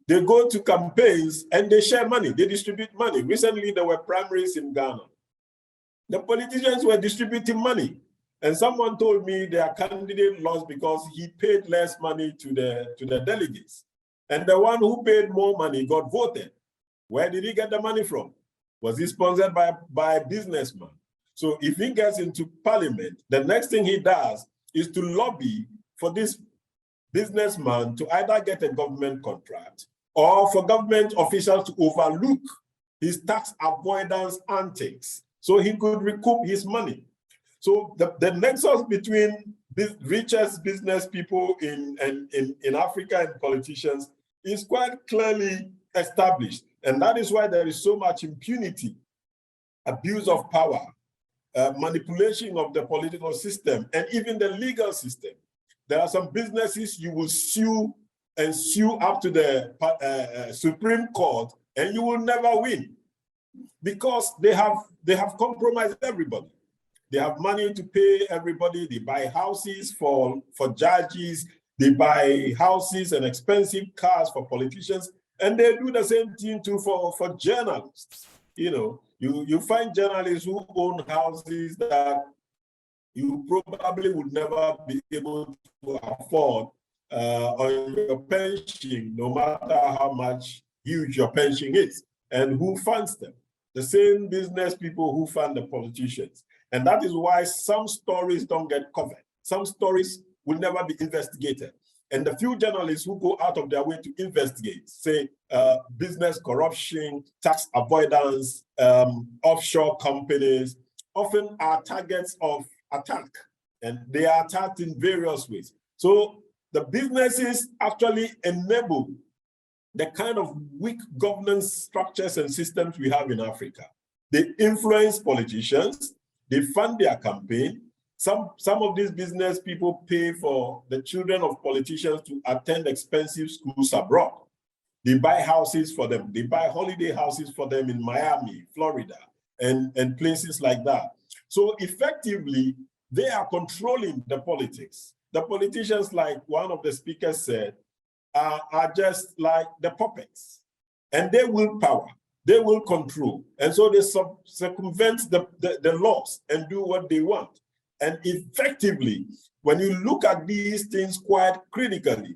They go to campaigns and they share money, they distribute money. Recently, there were primaries in Ghana. The politicians were distributing money. And someone told me their candidate lost because he paid less money to the delegates. And the one who paid more money got voted. Where did he get the money from? Was he sponsored by a businessman? So if he gets into parliament, the next thing he does is to lobby for this businessman to either get a government contract or for government officials to overlook his tax avoidance antics so he could recoup his money. So the nexus between the richest business people in Africa and politicians is quite clearly established. And that is why there is so much impunity, abuse of power, manipulation of the political system, and even the legal system. There are some businesses you will sue and sue up to the Supreme Court, and you will never win because they have compromised everybody. They have money to pay everybody. They buy houses for judges. They buy houses and expensive cars for politicians. And they do the same thing too for journalists. You know, you find journalists who own houses that you probably would never be able to afford on your pension, no matter how much huge your pension is. And who funds them? The same business people who fund the politicians. And that is why some stories don't get covered. Some stories will never be investigated. And the few journalists who go out of their way to investigate, say business corruption, tax avoidance, offshore companies, often are targets of attack. And they are attacked in various ways. So the businesses actually enable the kind of weak governance structures and systems we have in Africa. They influence politicians. They fund their campaign. Some of these business people pay for the children of politicians to attend expensive schools abroad. They buy houses for them. They buy holiday houses for them in Miami, Florida, and places like that. So effectively, they are controlling the politics. The politicians, like one of the speakers said, are just like the puppets. And they will power. They will control. And so they circumvent the laws and do what they want. And effectively, when you look at these things quite critically,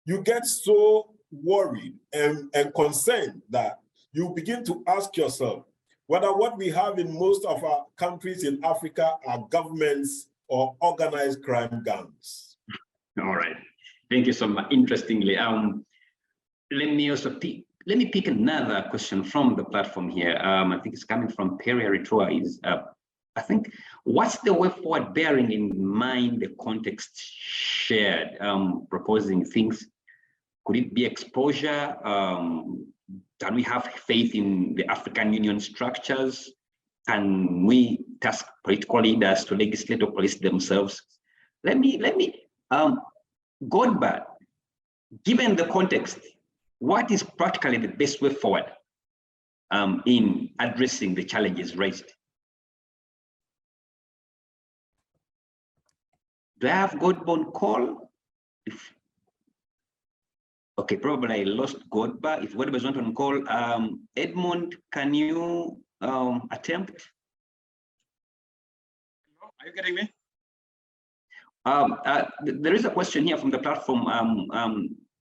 you get so worried and concerned that you begin to ask yourself whether what we have in most of our countries in Africa are governments or organized crime gangs. All right. Thank you so much. Interestingly, let me pick another question from the platform here. I think it's coming from Perry Aritua. I think, what's the way forward bearing in mind the context shared, proposing things? Could it be exposure? Can we have faith in the African Union structures? Can we task political leaders to legislate or police themselves? Let me Godbert, given the context, what is practically the best way forward in addressing the challenges raised? Do I have Godbert call? Okay, probably I lost Godbert. If Godbert is not on call, Edmund, can you attempt? Are you getting me? There is a question here from the platform.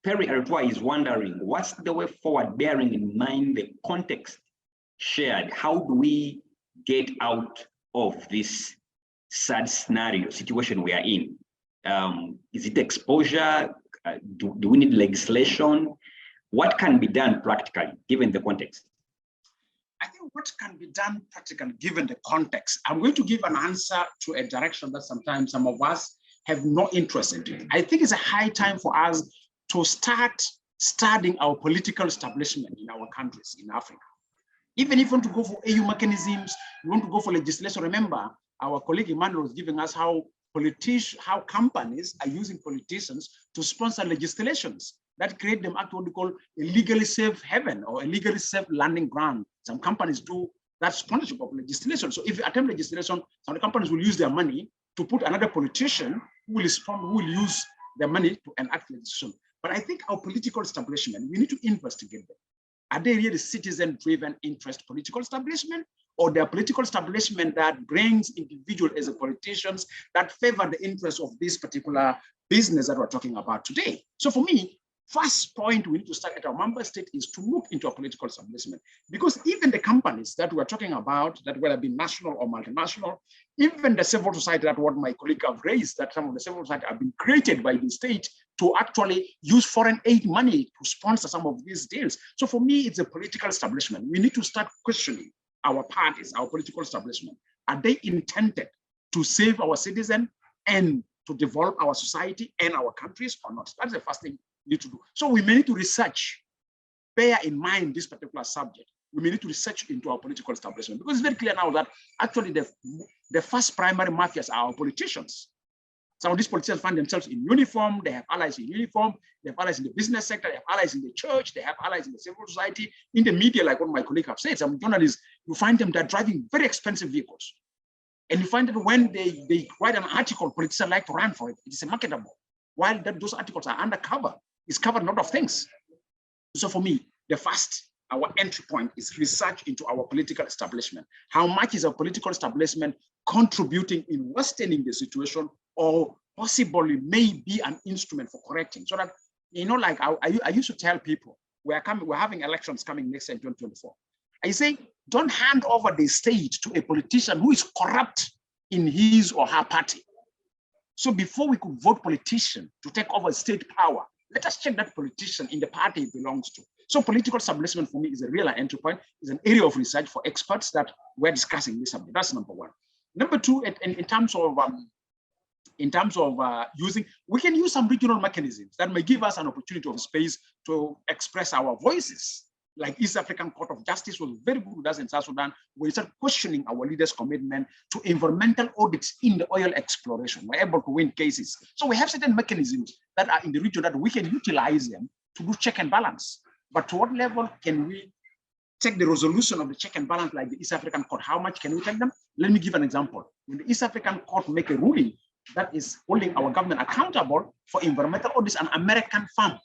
Perry Aritua is wondering, what's the way forward bearing in mind the context shared? How do we get out of this sad situation we are in? Is it exposure? Do we need legislation? What can be done practically, given the context? I think what can be done practically, given the context, I'm going to give an answer to a direction that sometimes some of us have no interest in it. I think it's a high time for us to start studying our political establishment in our countries in Africa. Even if you want to go for AU mechanisms, you want to go for legislation. Remember, our colleague Emmanuel was giving us how companies are using politicians to sponsor legislations that create them at what we call a legally safe haven or a legally safe landing ground. Some companies do that sponsorship of legislation. So if you attempt legislation, some companies will use their money to put another politician who will use their money to enact legislation. But I think our political establishment, we need to investigate them. Are they really citizen-driven interest political establishment, or their political establishment that brings individuals as a politicians that favor the interests of this particular business that we're talking about today? So for me, first point we need to start at our member state is to look into our political establishment, because even the companies that we're talking about, that whether be national or multinational, even the civil society, that what my colleague have raised, that some of the civil society have been created by the state to actually use foreign aid money to sponsor some of these deals. So for me, it's a political establishment. We need to start questioning our parties, our political establishment. Are they intended to save our citizens and to develop our society and our countries or not? That's the first thing we need to do. So we may need to research, bear in mind this particular subject. We may need to research into our political establishment, because it's very clear now that actually the first primary mafias are our politicians. Some of these politicians find themselves in uniform, they have allies in uniform, they have allies in the business sector, they have allies in the church, they have allies in the civil society, in the media, like what my colleague have said. Some journalists, you find them, they're driving very expensive vehicles. And you find that when they write an article, politicians like to run for it. It is a marketable. While those articles are undercover, it's covered a lot of things. So for me, our entry point is research into our political establishment. How much is our political establishment contributing in worsening the situation, or possibly may be an instrument for correcting? So that, like I used to tell people, we're having elections coming next year in 2024. I say, don't hand over the state to a politician who is corrupt in his or her party. So before we could vote politician to take over state power, let us check that politician in the party it belongs to. So political establishment for me is a real entry point, is an area of research for experts that we're discussing this subject. That's number one. Number two, in terms of using, we can use some regional mechanisms that may give us an opportunity of space to express our voices. Like East African Court of Justice was very good with us in South Sudan. We start questioning our leaders' commitment to environmental audits in the oil exploration. We're able to win cases. So we have certain mechanisms that are in the region that we can utilize them to do check and balance. But to what level can we take the resolution of the check and balance like the East African Court? How much can we take them? Let me give an example. When the East African Court make a ruling that is holding our government accountable for environmental audits, an American firm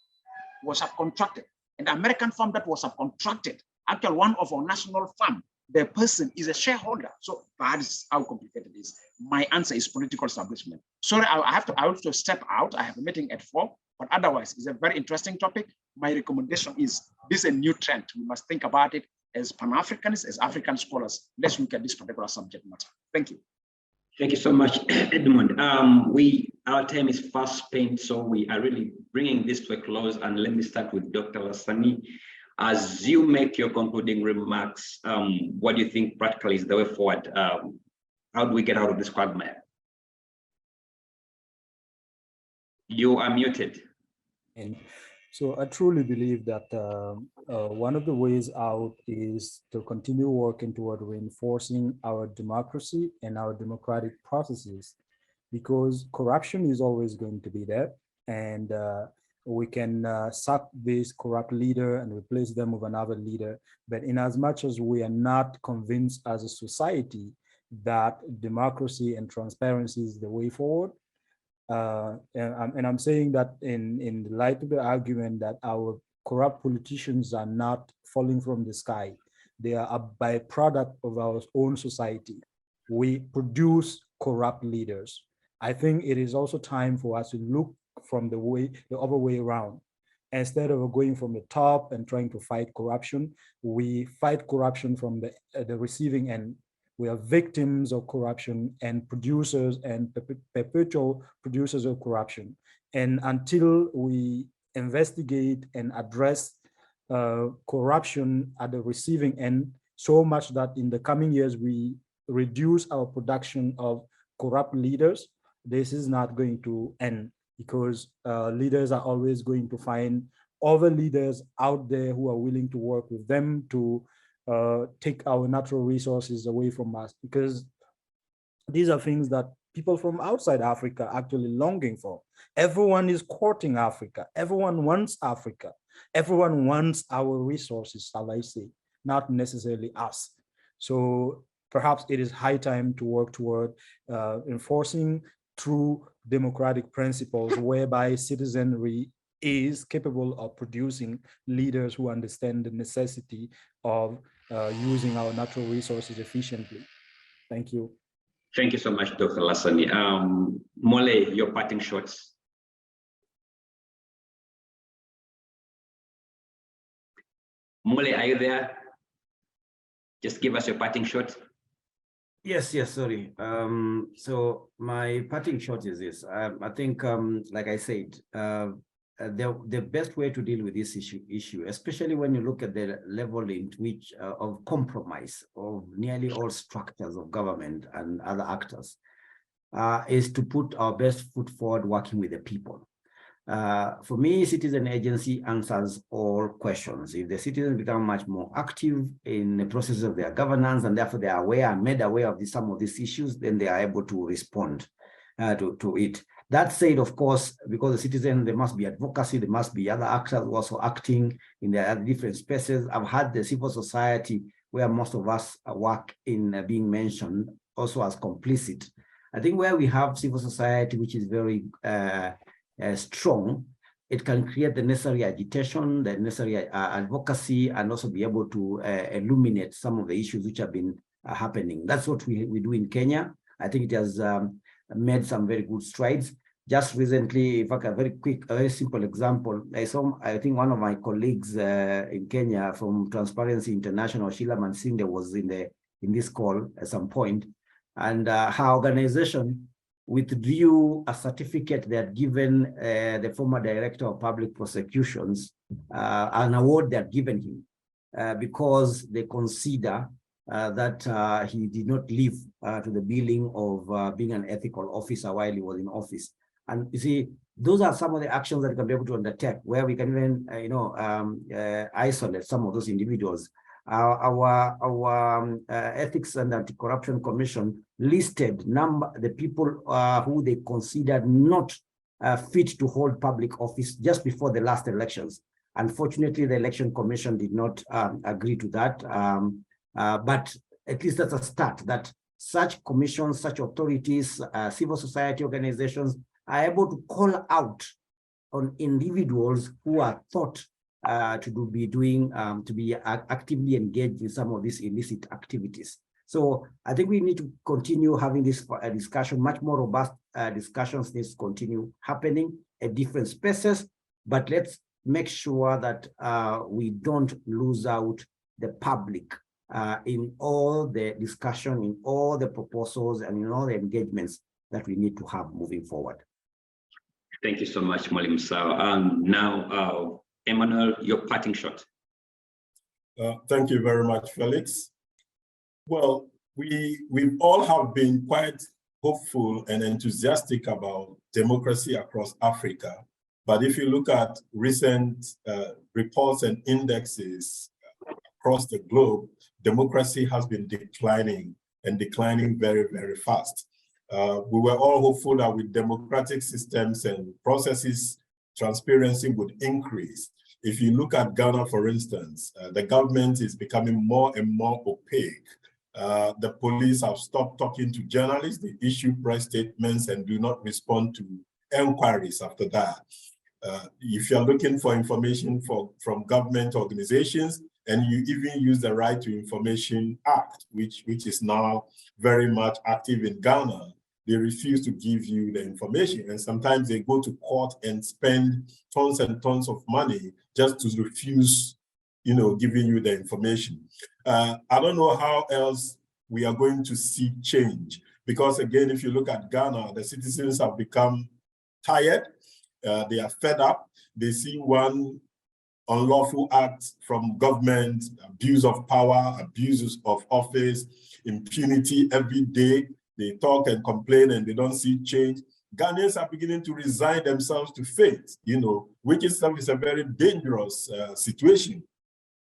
was subcontracted. And the American firm that was subcontracted, actually one of our national firm, the person is a shareholder. So that is how complicated it is. My answer is political establishment. Sorry, I have to step out. I have a meeting at 4, but otherwise it's a very interesting topic. My recommendation is this is a new trend. We must think about it as Pan-Africanists, as African scholars. Let's look at this particular subject matter. Thank you. Thank you so much, Edmund. Our time is fast spent, so we are really bringing this to a close. And let me start with Dr. Lassani. As you make your concluding remarks, what do you think practically is the way forward? How do we get out of this quagmire? You are muted. And so I truly believe that one of the ways out is to continue working toward reinforcing our democracy and our democratic processes, because corruption is always going to be there. And we can sack this corrupt leader and replace them with another leader. But in as much as we are not convinced as a society that democracy and transparency is the way forward, and I'm saying that in the light of the argument that our corrupt politicians are not falling from the sky. They are a byproduct of our own society. We produce corrupt leaders. I think it is also time for us to look from the other way around. Instead of going from the top and trying to fight corruption, we fight corruption from the receiving end. We are victims of corruption and producers and perpetual producers of corruption. And until we investigate and address corruption at the receiving end, so much that in the coming years we reduce our production of corrupt leaders, this is not going to end, because leaders are always going to find other leaders out there who are willing to work with them to take our natural resources away from us, because these are things that people from outside Africa are actually longing for. Everyone is courting Africa. Everyone wants Africa. Everyone wants our resources, shall I say, not necessarily us. So perhaps it is high time to work toward enforcing true democratic principles whereby citizenry is capable of producing leaders who understand the necessity of using our natural resources efficiently. Thank you. Thank you so much, Dr. Lassani. Mole, your parting shots. Mole, are you there? Just give us your parting shot. Yes, sorry. So my parting shot is this. I think, like I said, the best way to deal with this issue, especially when you look at the level in which of compromise of nearly all structures of government and other actors, is to put our best foot forward working with the people. For me, citizen agency answers all questions. If the citizens become much more active in the process of their governance, and therefore they are aware and made aware of some of these issues, then they are able to respond to it. That said, of course, because the citizen, there must be advocacy, there must be other actors also acting in their different spaces. I've had the civil society, where most of us work in, being mentioned also as complicit. I think where we have civil society, which is very strong, it can create the necessary agitation, the necessary advocacy, and also be able to illuminate some of the issues which have been happening. That's what we do in Kenya. I think it has made some very good strides. Just recently, in fact, a very quick, a very simple example, I think one of my colleagues in Kenya from Transparency International, Sheila Mansinde, was in this call at some point, and her organization withdrew a certificate they had given the former director of public prosecutions, an award they had given him because they consider that he did not live to the billing of being an ethical officer while he was in office. And you see, those are some of the actions that we can be able to undertake, where we can even, isolate some of those individuals. Our Ethics and Anti-Corruption Commission listed the people who they considered not fit to hold public office just before the last elections. Unfortunately, the Election Commission did not agree to that. But at least that's a start, that such commissions, such authorities, civil society organizations are able to call out on individuals who are thought to be actively engaged in some of these illicit activities. So I think we need to continue having this discussion, much more robust discussions needs to continue happening at different spaces, but let's make sure that we don't lose out the public in all the discussion, in all the proposals, and in all the engagements that we need to have moving forward. Thank you so much, Mwalimu Sawa. Now, Emmanuel, your parting shot. Thank you very much, Felix. Well, we all have been quite hopeful and enthusiastic about democracy across Africa. But if you look at recent reports and indexes across the globe, democracy has been declining and declining very, very fast. We were all hopeful that with democratic systems and processes, transparency would increase. If you look at Ghana, for instance, the government is becoming more and more opaque. The police have stopped talking to journalists, they issue press statements and do not respond to inquiries after that. If you're looking for information from government organizations, and you even use the Right to Information Act, which is now very much active in Ghana, they refuse to give you the information. And sometimes they go to court and spend tons and tons of money just to refuse, giving you the information. I don't know how else we are going to see change. Because again, if you look at Ghana, the citizens have become tired. They are fed up. They see one unlawful act from government, abuse of power, abuses of office, impunity every day. They talk and complain and they don't see change. Ghanaians are beginning to resign themselves to fate, which itself is a very dangerous situation.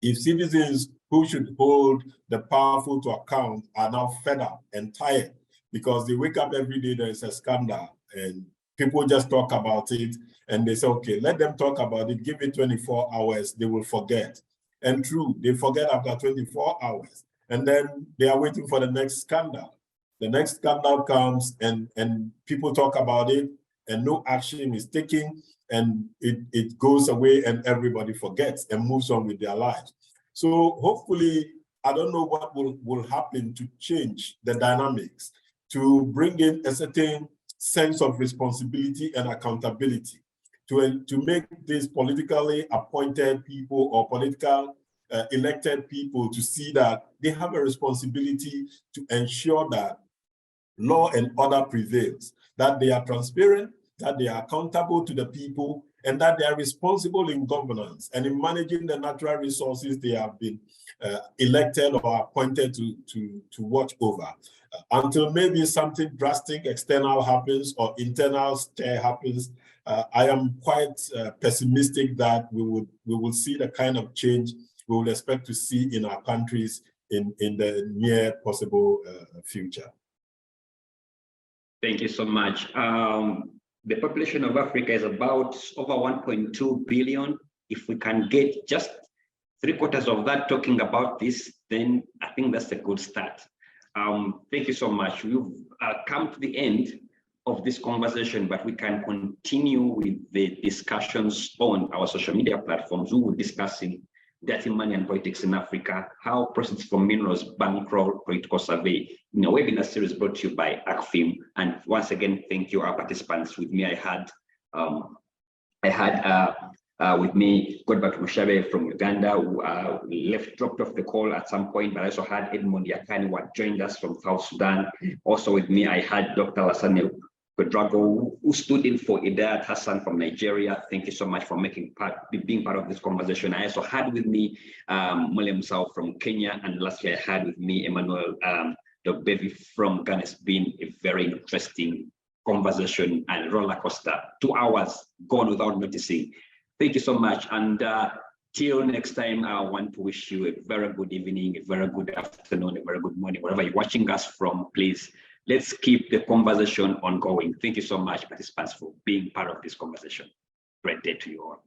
If citizens who should hold the powerful to account are now fed up and tired because they wake up every day, there is a scandal and people just talk about it and they say, okay, let them talk about it, give it 24 hours, they will forget. And true, they forget after 24 hours. And then they are waiting for the next scandal. The next scandal comes and people talk about it and no action is taken and it goes away and everybody forgets and moves on with their lives. So hopefully, I don't know what will happen to change the dynamics, to bring in a certain sense of responsibility and accountability, to make these politically appointed people or political elected people to see that they have a responsibility to ensure that law and order prevails, that they are transparent, that they are accountable to the people, and that they are responsible in governance and in managing the natural resources they have been elected or appointed to watch over. Until maybe something drastic external happens or internal stir happens, I am quite pessimistic that we will see the kind of change we will expect to see in our countries in the near possible future. Thank you so much. The population of Africa is about over 1.2 billion. If we can get just 3/4 of that talking about this, then I think that's a good start. Thank you so much. We've come to the end of this conversation, but we can continue with the discussions on our social media platforms. We will be discussing dirty money and politics in Africa, how proceeds from minerals bankroll political survey, in a webinar series brought to you by ACFIM. And once again, thank you, our participants. With me, I had with me Godbert Mushabe from Uganda, who dropped off the call at some point, but I also had Edmond Yakani, who had joined us from South Sudan. Also with me, I had Dr. Lassane Drago, who stood in for Idayat Hassan from Nigeria. Thank you so much for being part of this conversation. I also had with me Mole Musau from Kenya, and lastly, I had with me Emmanuel Dogbevi from Ghana. It's been a very interesting conversation and roller coaster. 2 hours gone without noticing. Thank you so much. And till next time, I want to wish you a very good evening, a very good afternoon, a very good morning, wherever you're watching us from, please. Let's keep the conversation ongoing. Thank you so much, participants, for being part of this conversation. Great day to you all.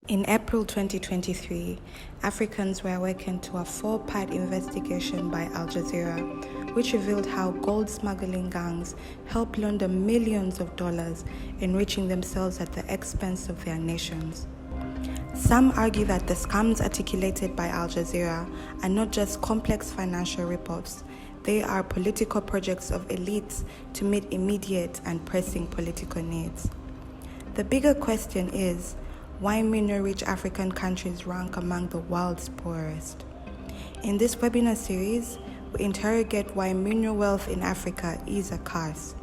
In April 2023, Africans were awakened to a 4-part investigation by Al Jazeera, which revealed how gold smuggling gangs help launder millions of dollars, enriching themselves at the expense of their nations. Some argue that the scams articulated by Al Jazeera are not just complex financial reports, they are political projects of elites to meet immediate and pressing political needs. The bigger question is, why mineral-rich African countries rank among the world's poorest? In this webinar series, we interrogate why mineral wealth in Africa is a curse.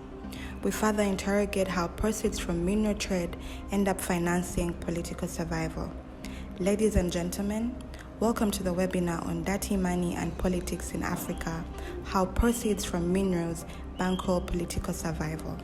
We further interrogate how proceeds from mineral trade end up financing political survival. Ladies and gentlemen, welcome to the webinar on dirty money and politics in Africa, how proceeds from minerals bankroll political survival.